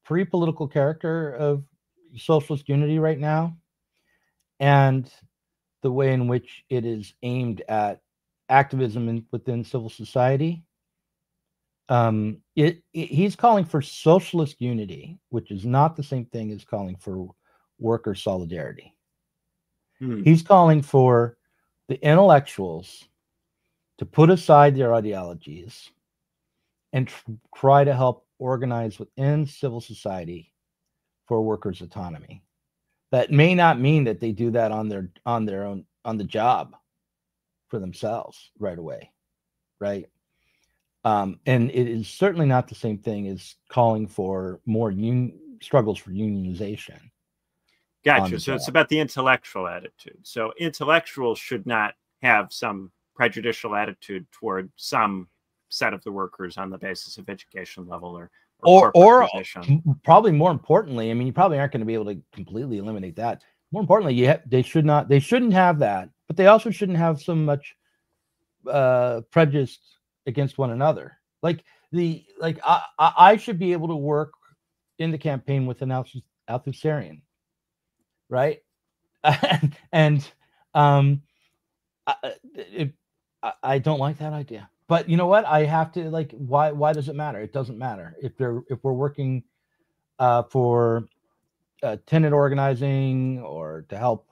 S2: pre-political character of socialist unity right now and the way in which it is aimed at activism within civil society. He's calling for socialist unity, which is not the same thing as calling for worker solidarity. He's calling for the intellectuals to put aside their ideologies and try to help organize within civil society for workers' autonomy. That may not mean that they do that on their own, on the job for themselves right away, right? And it is certainly not the same thing as calling for more struggles for unionization.
S3: Gotcha. So it's about the intellectual attitude. So intellectuals should not have some prejudicial attitude toward some set of the workers on the basis of education level or
S2: probably more importantly, I mean, you probably aren't going to be able to completely eliminate that. More importantly, they shouldn't have that, but they also shouldn't have so much prejudice against one another. I should be able to work in the campaign with an Althusserian, right? And I don't like that idea. But you know what? I have to why does it matter? It doesn't matter if we're working for tenant organizing or to help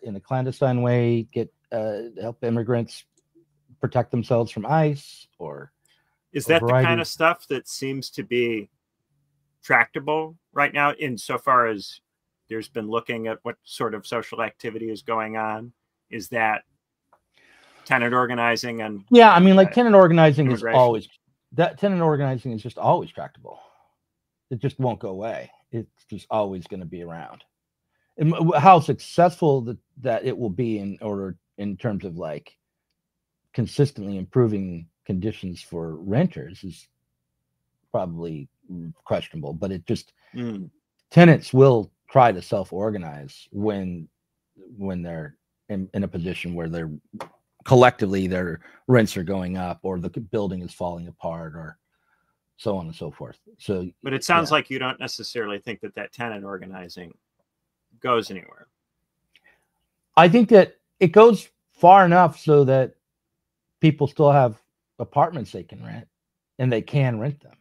S2: in a clandestine way help immigrants protect themselves from ICE or
S3: is that the kind of stuff that seems to be tractable right now insofar as there's been looking at what sort of social activity is going on? Is that tenant organizing and
S2: I mean, tenant organizing is just always tractable. It just won't go away. It's just always going to be around. And how successful that it will be in terms of consistently improving conditions for renters is probably questionable. But it just tenants will try to self-organize when they're in a position where they're collectively their rents are going up or the building is falling apart or so on and so forth. So,
S3: but it sounds like you don't necessarily think that tenant organizing goes anywhere.
S2: I think that it goes far enough so that people still have apartments they can rent and they can rent them.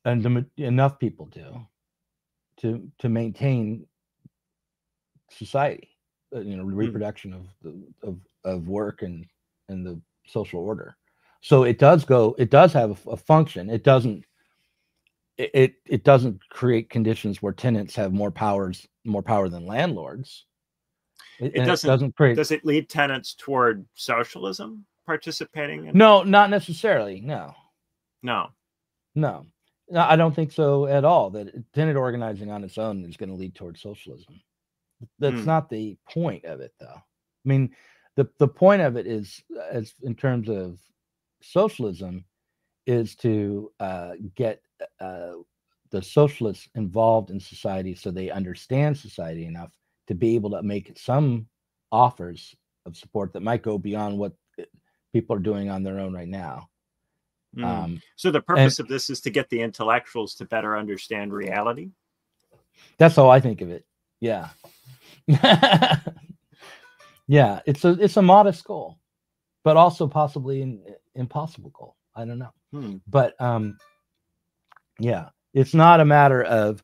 S2: And enough people do to maintain society, reproduction of work and the social order. So it does have a function. It doesn't create conditions where tenants have more power than landlords.
S3: Does it lead tenants toward socialism participating in?
S2: No, not necessarily. No, I don't think so at all. That tenant organizing on its own is going to lead towards socialism. That's not the point of it, though. I mean, the point of it is, as in terms of socialism, is to get the socialists involved in society so they understand society enough to be able to make some offers of support that might go beyond what people are doing on their own right now.
S3: So the purpose of this is to get the intellectuals to better understand reality?
S2: That's how I think of it. Yeah. Yeah, it's a modest goal, but also possibly an impossible goal. I don't know. But yeah, it's not a matter of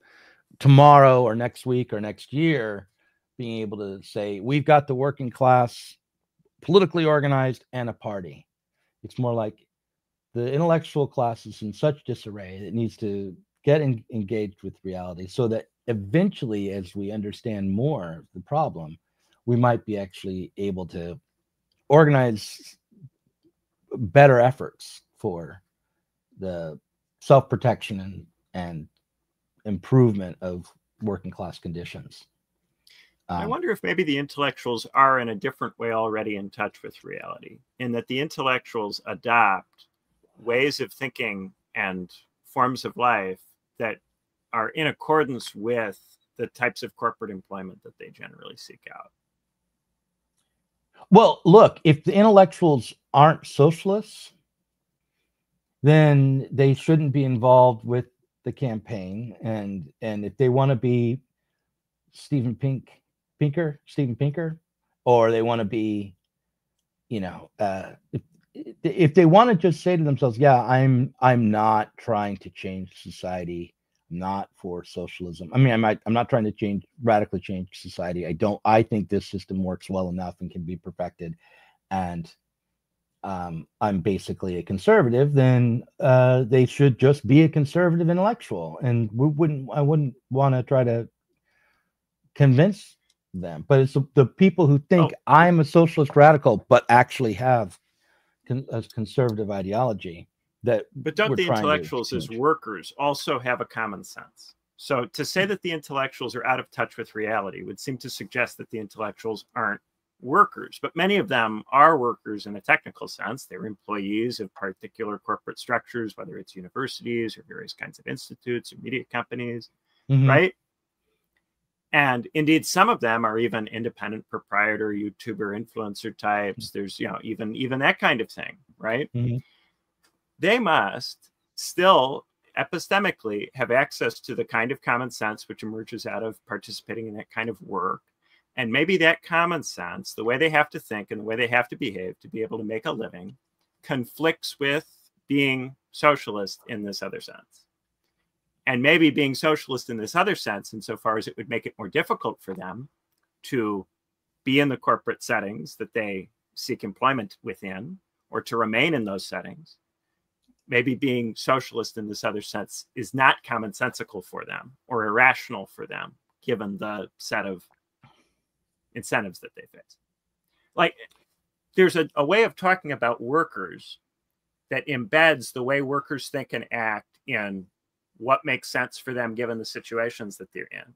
S2: tomorrow or next week or next year being able to say we've got the working class politically organized and a party. It's more like the intellectual class is in such disarray that it needs to get engaged with reality so that eventually, as we understand more of the problem, we might be actually able to organize better efforts for the self-protection and improvement of working class conditions.
S3: I wonder if maybe the intellectuals are in a different way already in touch with reality, in that the intellectuals adopt ways of thinking and forms of life that are in accordance with the types of corporate employment that they generally seek out.
S2: Well, look, if the intellectuals aren't socialists, then they shouldn't be involved with the campaign. And if they want to be Steven Pinker, or they want to be, if they want to just say to themselves, yeah, I'm not trying to change society, I'm not for socialism. I mean, I'm not trying to radically change society. I think this system works well enough and can be perfected, and I'm basically a conservative, then they should just be a conservative intellectual, and I wouldn't want to try to convince them. But it's the people who think I'm a socialist radical but actually have a conservative ideology that.
S3: But don't the intellectuals as workers also have a common sense? So to say that the intellectuals are out of touch with reality would seem to suggest that the intellectuals aren't workers, but many of them are workers in a technical sense. They're employees of particular corporate structures, whether it's universities or various kinds of institutes or media companies, right? And indeed, some of them are even independent proprietor, YouTuber, influencer types. There's, even that kind of thing, right? They must still epistemically have access to the kind of common sense which emerges out of participating in that kind of work. And maybe that common sense, the way they have to think and the way they have to behave to be able to make a living, conflicts with being socialist in this other sense. And maybe being socialist in this other sense, insofar as it would make it more difficult for them to be in the corporate settings that they seek employment within, or to remain in those settings. Maybe being socialist in this other sense is not commonsensical for them or irrational for them, given the set of incentives that they face. Like, there's a way of talking about workers that embeds the way workers think and act in what makes sense for them given the situations that they're in,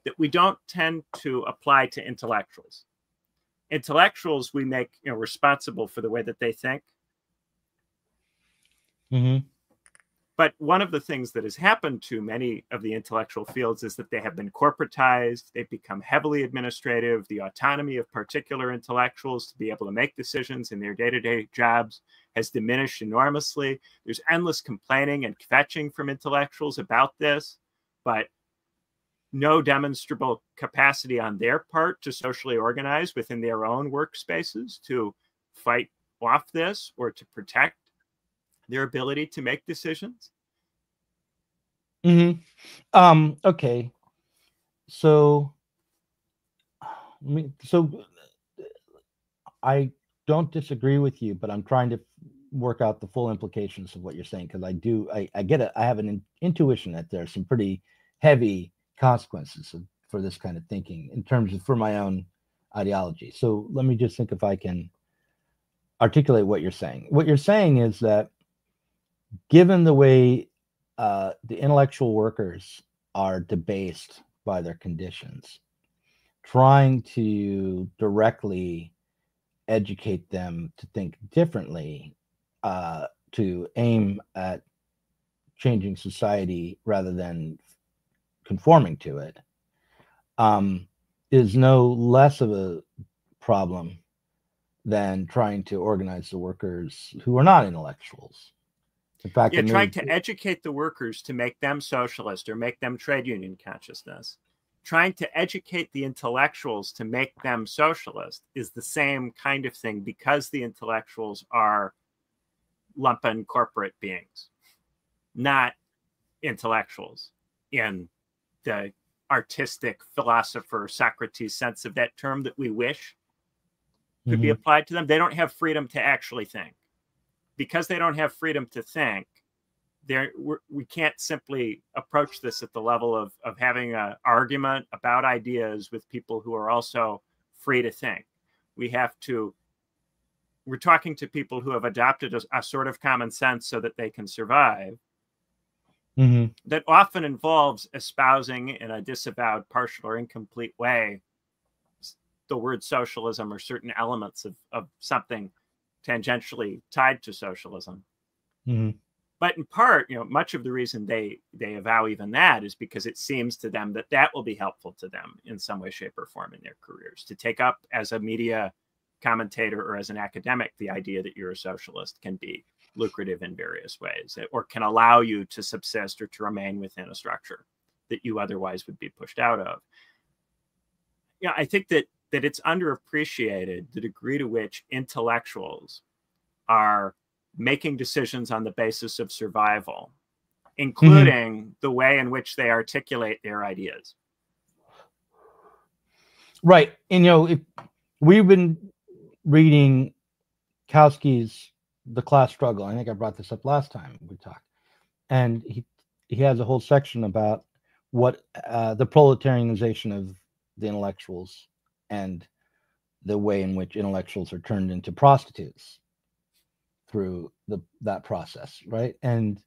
S3: that we don't tend to apply to intellectuals. Intellectuals we make responsible for the way that they think. But one of the things that has happened to many of the intellectual fields is that they have been corporatized. They've become heavily administrative. The autonomy of particular intellectuals to be able to make decisions in their day-to-day jobs has diminished enormously. There's endless complaining and kvetching from intellectuals about this, but no demonstrable capacity on their part to socially organize within their own workspaces to fight off this or to protect their ability to make decisions.
S2: Okay. So I don't disagree with you, but I'm trying to work out the full implications of what you're saying, because I get it. I have an intuition that there's some pretty heavy consequences for this kind of thinking in terms of for my own ideology. So let me just think if I can articulate what you're saying. What you're saying is that given the way the intellectual workers are debased by their conditions, trying to directly educate them to think differently, to aim at changing society rather than conforming to it, is no less of a problem than trying to organize the workers who are not intellectuals. In fact,
S3: yeah, trying to educate the workers to make them socialist or make them trade union consciousness. Trying to educate the intellectuals to make them socialist is the same kind of thing, because the intellectuals are lumpen corporate beings, not intellectuals in the artistic philosopher Socrates sense of that term that we wish could be applied to them. They don't have freedom to actually think. Because they don't have freedom to think, we can't simply approach this at the level of having an argument about ideas with people who are also free to think. We're talking to people who have adopted a sort of common sense so that they can survive. That often involves espousing in a disavowed, partial, or incomplete way the word socialism or certain elements of something tangentially tied to socialism. But in part, much of the reason they avow even that is because it seems to them that will be helpful to them in some way, shape, or form in their careers. To take up as a media commentator or as an academic the idea that you're a socialist can be lucrative in various ways, or can allow you to subsist or to remain within a structure that you otherwise would be pushed out of. I think that it's underappreciated the degree to which intellectuals are making decisions on the basis of survival, including the way in which they articulate their ideas.
S2: Right. And, if we've been reading Kautsky's The Class Struggle. I think I brought this up last time we talked. And he has a whole section about what the proletarianization of the intellectuals and the way in which intellectuals are turned into prostitutes through that process, right? And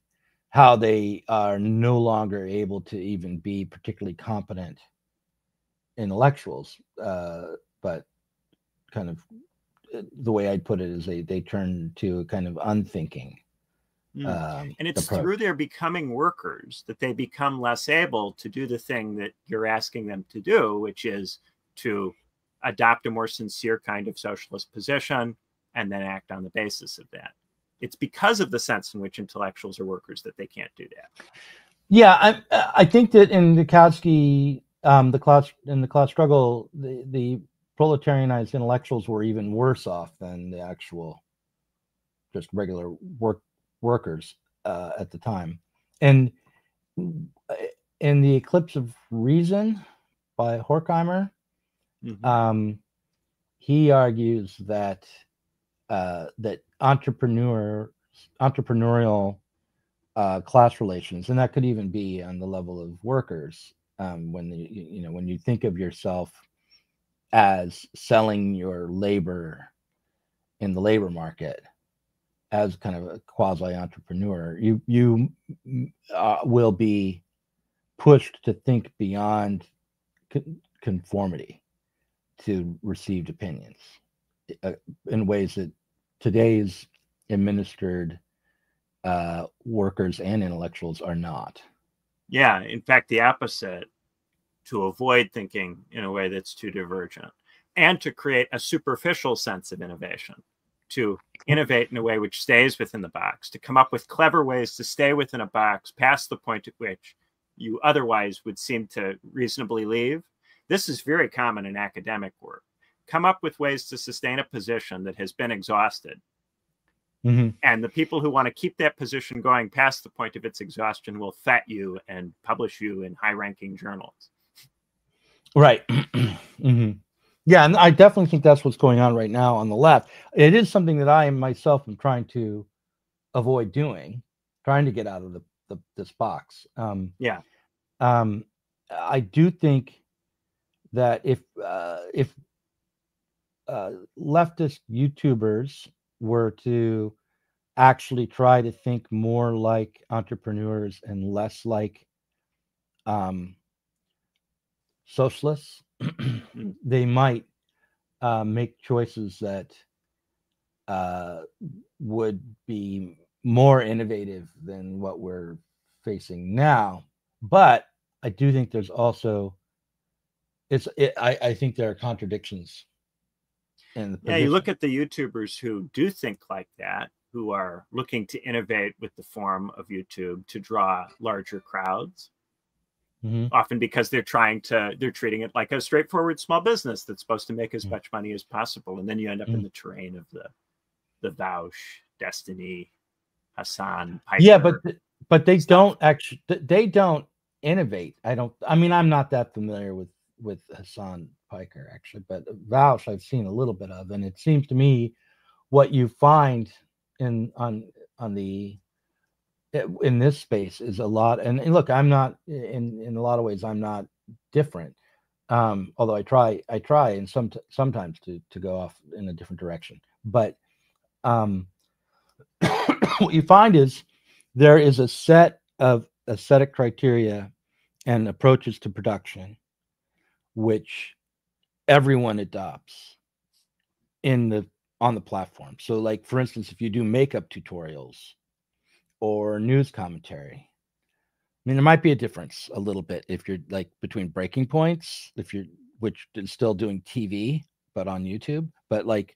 S2: how they are no longer able to even be particularly competent intellectuals, but kind of the way I'd put it is they turn to a kind of unthinking.
S3: And it's
S2: approach.
S3: through their becoming workers that they become less able to do the thing that you're asking them to do, which is to adopt a more sincere kind of socialist position and then act on the basis of that. It's because of the sense in which intellectuals are workers that they can't do that.
S2: Yeah, I think that in the Kautsky, the class struggle, the proletarianized intellectuals were even worse off than the actual just regular workers at the time. And in The Eclipse of Reason by Horkheimer, he argues that that entrepreneurial class relations, and that could even be on the level of workers, when you think of yourself as selling your labor in the labor market as kind of a quasi-entrepreneur, you will be pushed to think beyond conformity to received opinions in ways that today's administered workers and intellectuals are not.
S3: Yeah, in fact, the opposite, to avoid thinking in a way that's too divergent and to create a superficial sense of innovation, to innovate in a way which stays within the box, to come up with clever ways to stay within a box past the point at which you otherwise would seem to reasonably leave. This is very common in academic work. Come up with ways to sustain a position that has been exhausted. And the people who want to keep that position going past the point of its exhaustion will fat you and publish you in high-ranking journals.
S2: Right. Yeah, and I definitely think that's what's going on right now on the left. It is something that I myself am trying to avoid doing, trying to get out of this box.
S3: Yeah.
S2: I do think that if leftist YouTubers were to actually try to think more like entrepreneurs and less like socialists, they might make choices that would be more innovative than what we're facing now. But I do think there's also I think there are contradictions in the position.
S3: Yeah, you look at the YouTubers who do think like that, who are looking to innovate with the form of YouTube to draw larger crowds. Often because they're treating it like a straightforward small business that's supposed to make as much money as possible. And then you end up in the terrain of the Vaush, Destiny, Hassan, Piper.
S2: Yeah, but they don't actually, they don't innovate. I mean, I'm not that familiar with Hassan Piker actually, but Vaush I've seen a little bit of, and it seems to me what you find in this space is a lot. And look, I'm not in a lot of ways, I'm not different. Although I try and sometimes to go off in a different direction. But what you find is there is a set of aesthetic criteria and approaches to production which everyone adopts on the platform. So like, for instance, if you do makeup tutorials or news commentary, I mean, there might be a difference a little bit if you're like between breaking points, which is still doing TV, but on YouTube. But like,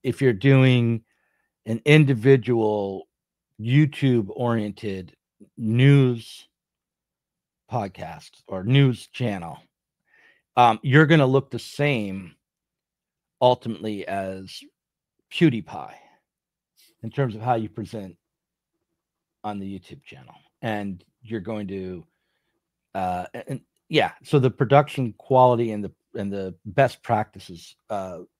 S2: if you're doing an individual YouTube oriented news podcast or news channel, you're going to look the same ultimately as PewDiePie in terms of how you present on the YouTube channel. And you're going to so the production quality and the best practices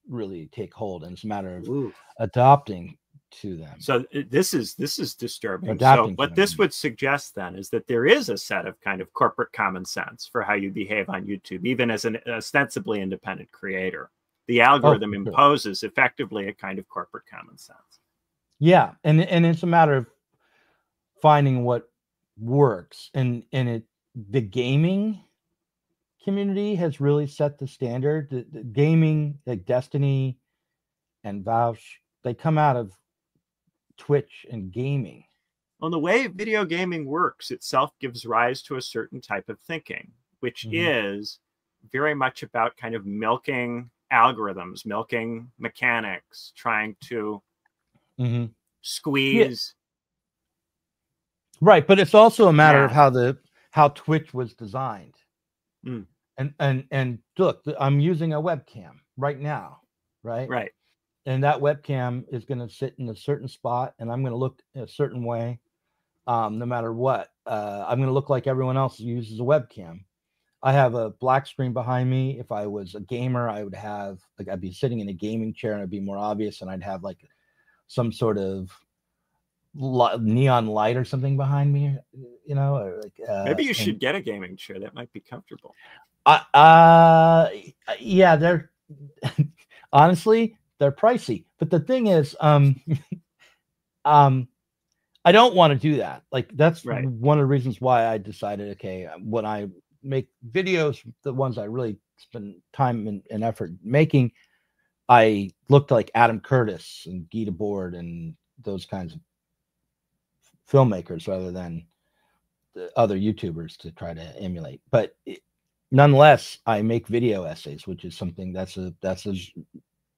S2: really take hold, and it's a matter of adopting to them.
S3: So this is disturbing. So what this would suggest then is that there is a set of kind of corporate common sense for how you behave on YouTube, even as an ostensibly independent creator. The algorithm imposes effectively a kind of corporate common sense.
S2: Yeah, and it's a matter of finding what works, and the gaming community has really set the standard. The gaming, like Destiny and Vaush, they come out of Twitch and gaming.
S3: Well, the way video gaming works itself gives rise to a certain type of thinking, which is very much about kind of milking algorithms, milking mechanics, trying to squeeze.
S2: Yeah. Right, but it's also a matter of how Twitch was designed. And look, I'm using a webcam right now, right?
S3: Right.
S2: And that webcam is going to sit in a certain spot, and I'm going to look a certain way, no matter what. I'm going to look like everyone else who uses a webcam. I have a black screen behind me. If I was a gamer, I'd be sitting in a gaming chair, and it'd be more obvious, and I'd have like some sort of neon light or something behind me, or like,
S3: maybe you should get a gaming chair. That might be comfortable.
S2: Yeah, they're honestly, they're pricey. But the thing is, I don't want to do that. Like, that's one of the reasons why I decided, okay, when I make videos, the ones I really spend time and effort making, I looked like Adam Curtis and Guy Debord and those kinds of filmmakers rather than the other YouTubers to try to emulate. But nonetheless, I make video essays, which is something that's a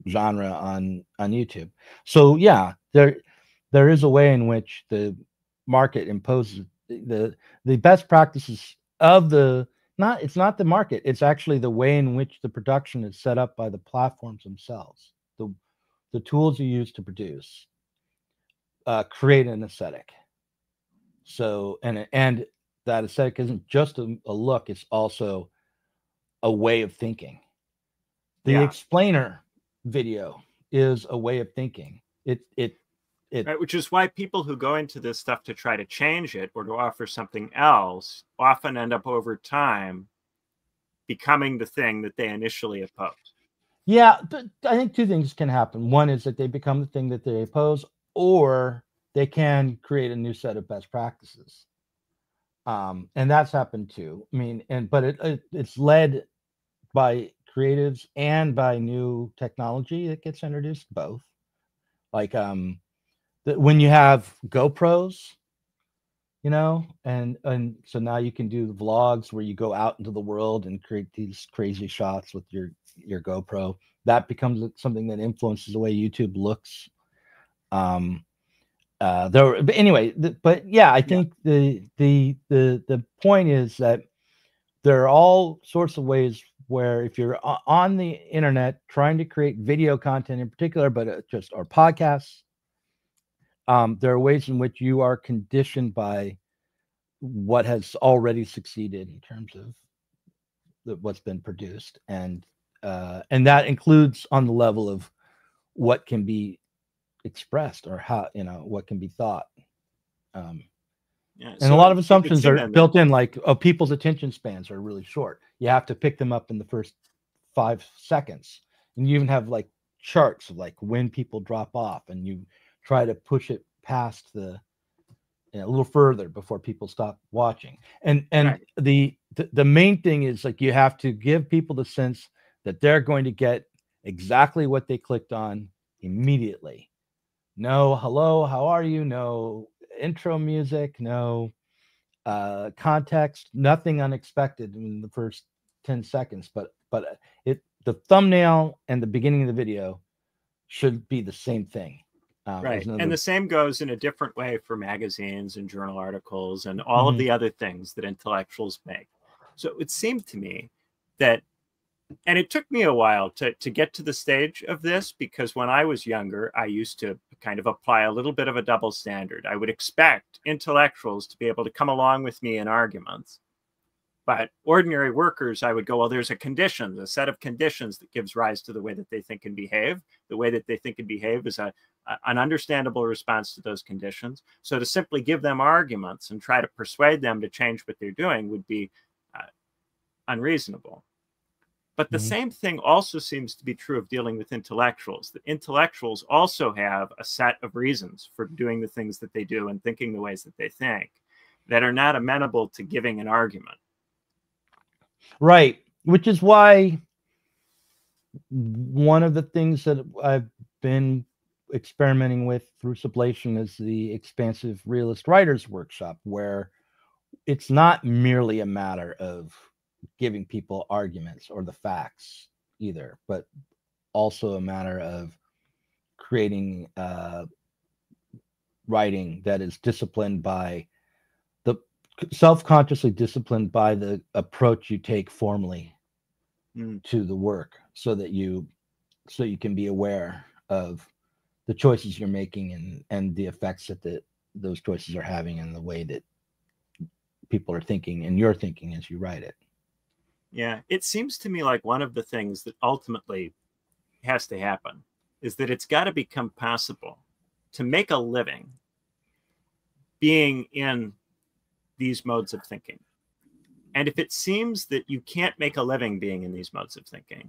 S2: genre on YouTube. So yeah, there is a way in which the market imposes the best practices of it's not the market, it's actually the way in which the production is set up by the platforms themselves. The tools you use to produce create an aesthetic. So and that aesthetic isn't just a look, it's also a way of thinking. The explainer video is a way of thinking.
S3: Right, which is why people who go into this stuff to try to change it or to offer something else often end up over time becoming the thing that they initially oppose.
S2: Yeah, but I think two things can happen. One is that they become the thing that they oppose, or they can create a new set of best practices. And that's happened too. I mean, but it's led by creatives and by new technology that gets introduced, both. Like when you have GoPros, you know, and so now you can do the vlogs where you go out into the world and create these crazy shots with your GoPro. That becomes something that influences the way YouTube looks. But anyway, but yeah, I think the point is that there are all sorts of ways where if you're on the internet trying to create video content in particular, but just or podcasts, there are ways in which you are conditioned by what has already succeeded in terms of what's been produced, and that includes on the level of what can be expressed or how, you know, what can be thought.
S3: Yeah,
S2: and
S3: so
S2: a lot of assumptions are
S3: then
S2: built in, like, oh, people's attention spans are really short. You have to pick them up in the first 5 seconds, and you even have like charts of like when people drop off, and you try to push it past the, you know, a little further before people stop watching. And
S3: Right.
S2: the main thing is, like, you have to give people the sense that they're going to get exactly what they clicked on immediately. No hello, how are you, no intro music, no context, nothing unexpected in the first 10 seconds, but the thumbnail and the beginning of the video should be the same thing.
S3: Right. And the same goes in a different way for magazines and journal articles and all of the other things that intellectuals make. So it seemed to me that, and it took me a while to get to the stage of this, because when I was younger, I used to kind of apply a little bit of a double standard. I would expect intellectuals to be able to come along with me in arguments. But ordinary workers, I would go, well, there's a set of conditions that gives rise to the way that they think and behave. The way that they think and behave is an understandable response to those conditions. So to simply give them arguments and try to persuade them to change what they're doing would be unreasonable. But the same thing also seems to be true of dealing with intellectuals. That intellectuals also have a set of reasons for doing the things that they do and thinking the ways that they think that are not amenable to giving an argument.
S2: Right. Which is why one of the things that I've been experimenting with through Sublation is the Expansive Realist Writers Workshop, where it's not merely a matter of giving people arguments or the facts either, but also a matter of creating writing that is disciplined by self-consciously disciplined by the approach you take formally to the work, so you can be aware of the choices you're making and the effects that those choices are having and the way that people are thinking and you're thinking as you write it.
S3: Yeah, it seems to me like one of the things that ultimately has to happen is that it's got to become possible to make a living being in these modes of thinking. And if it seems that you can't make a living being in these modes of thinking,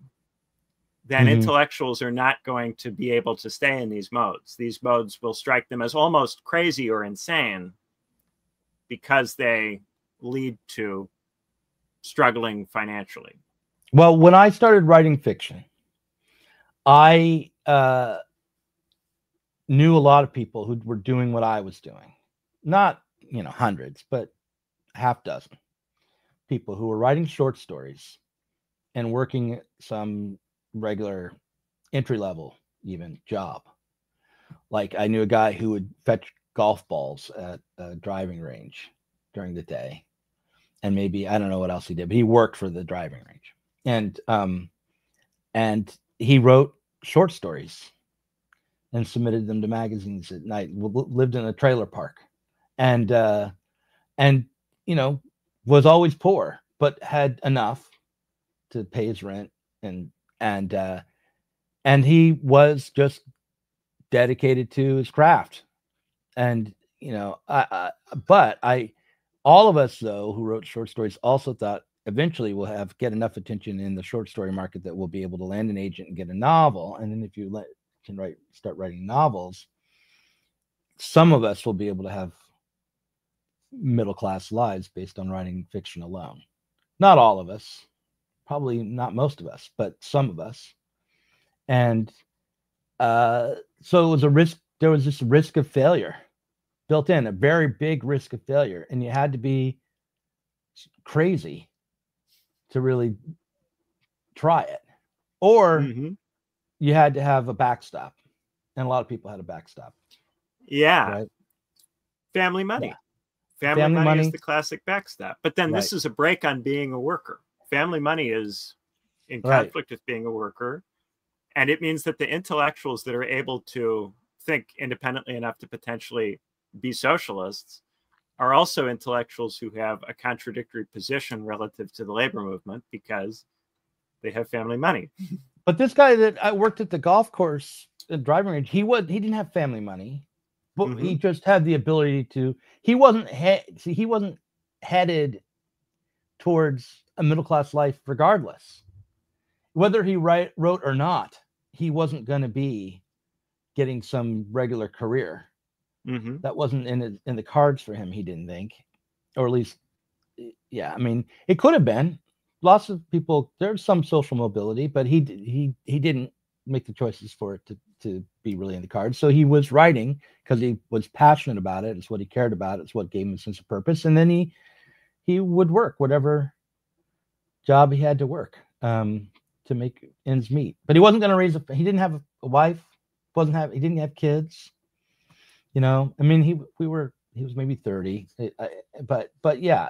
S3: then intellectuals are not going to be able to stay in these modes. These modes will strike them as almost crazy or insane because they lead to struggling financially.
S2: Well, when I started writing fiction, I knew a lot of people who were doing what I was doing. Not, hundreds, but half dozen people who were writing short stories and working some regular entry-level even job. Like, I knew a guy who would fetch golf balls at a driving range during the day. And maybe, I don't know what else he did, but he worked for the driving range. And he wrote short stories and submitted them to magazines at night, lived in a trailer park, and was always poor, but had enough to pay his rent, and he was just dedicated to his craft. And all of us, though, who wrote short stories also thought eventually we'll get enough attention in the short story market that we'll be able to land an agent and get a novel. And then if you start writing novels, some of us will be able to have middle-class lives based on writing fiction alone. Not all of us, probably not most of us, but some of us. And so it was a risk. There was this risk of failure built in, a very big risk of failure, and you had to be crazy to really try it, or you had to have a backstop, and a lot of people had a backstop.
S3: Yeah,
S2: right?
S3: Family money.
S2: Yeah.
S3: Family money is the classic backstop. But then this is a break on being a worker. Family money is in conflict with being a worker. And it means that the intellectuals that are able to think independently enough to potentially be socialists are also intellectuals who have a contradictory position relative to the labor movement because they have family money.
S2: But this guy that I worked at the golf course, the driving range, he didn't have family money. But he just had the ability to. He wasn't headed towards a middle class life, regardless, whether he wrote or not. He wasn't going to be getting some regular career. That wasn't in the cards for him. He didn't think, or at least, yeah. I mean, it could have been. Lots of people. There's some social mobility, but he didn't make the choices for it to be really in the cards. So he was writing because he was passionate about it. It's what he cared about. It's what gave him a sense of purpose. And then he would work whatever job he had to work to make ends meet. But he wasn't going to raise he didn't have a wife. He didn't have kids. You know, I mean, he was maybe 30, but yeah,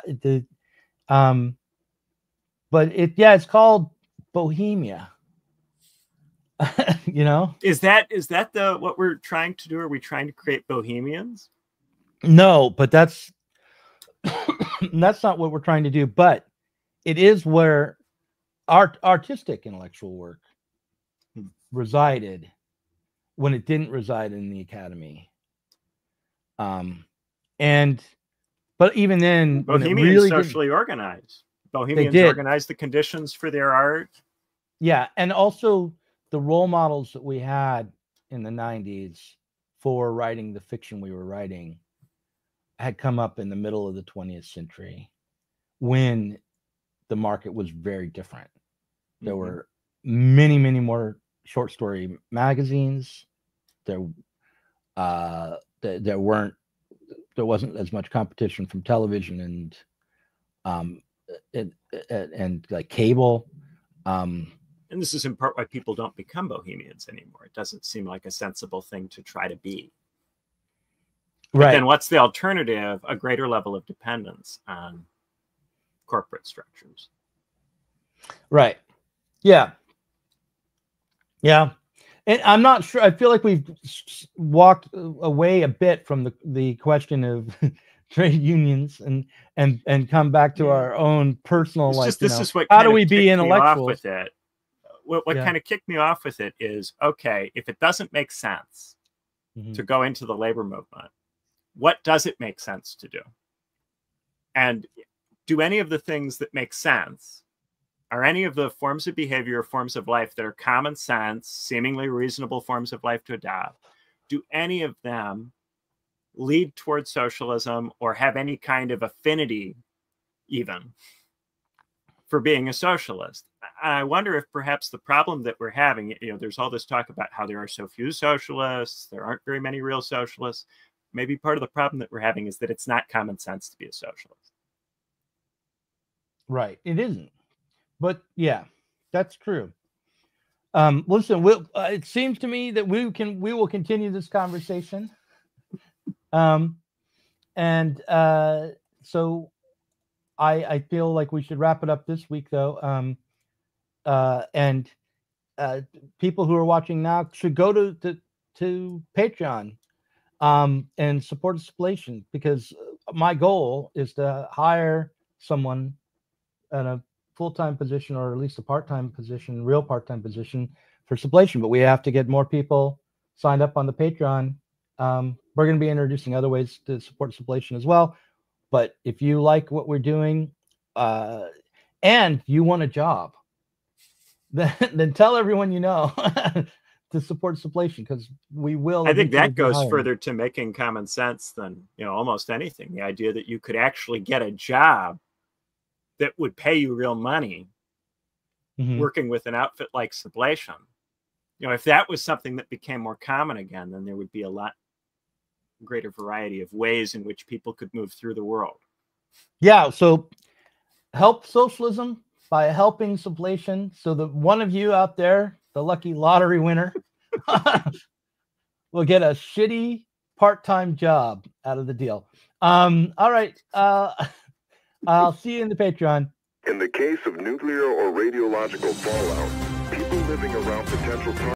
S2: it's called Bohemia. You know,
S3: is that what we're trying to do? Are we trying to create bohemians?
S2: No, but that's not what we're trying to do. But it is where artistic intellectual work resided when it didn't reside in the academy. But even then,
S3: Bohemians really socially organized. Bohemians organized the conditions for their art.
S2: Yeah, and also the role models that we had in the 90s for writing the fiction we were writing had come up in the middle of the 20th century when the market was very different. There were many, many more short story magazines. There wasn't as much competition from television and like cable.
S3: And this is in part why people don't become bohemians anymore. It doesn't seem like a sensible thing to try to be. But then what's the alternative? A greater level of dependence on corporate structures.
S2: Right. Yeah. Yeah. And I'm not sure. I feel like we've walked away a bit from the question of trade unions and come back to our own personal life.
S3: This is what
S2: how do we be intellectuals
S3: with it? What kind of kicked me off with it is, okay, if it doesn't make sense to go into the labor movement, what does it make sense to do? And do any of the things that make sense, are any of the forms of behavior or forms of life that are common sense, seemingly reasonable forms of life to adopt, do any of them lead towards socialism or have any kind of affinity even for being a socialist? I wonder if perhaps the problem that we're having, there's all this talk about how there are so few socialists, there aren't very many real socialists. Maybe part of the problem that we're having is that it's not common sense to be a socialist.
S2: Right. It isn't. But yeah, that's true. Listen, it seems to me that we will continue this conversation. So I feel like we should wrap it up this week, though. People who are watching now should go to Patreon and support Sublation, because my goal is to hire someone in a full-time position, or at least a part-time position, real part-time position for Sublation. But we have to get more people signed up on the Patreon. We're going to be introducing other ways to support Sublation as well. But if you like what we're doing and you want a job, then tell everyone you know to support Sublation, because we will.
S3: I think that goes further to making common sense than almost anything. The idea that you could actually get a job that would pay you real money working with an outfit like Sublation. If that was something that became more common again, then there would be a lot greater variety of ways in which people could move through the world.
S2: Yeah, so help socialism by helping Sublation, so that one of you out there, the lucky lottery winner, will get a shitty part-time job out of the deal. All right. I'll see you in the Patreon.
S1: In the case of nuclear or radiological fallout, people living around potential targets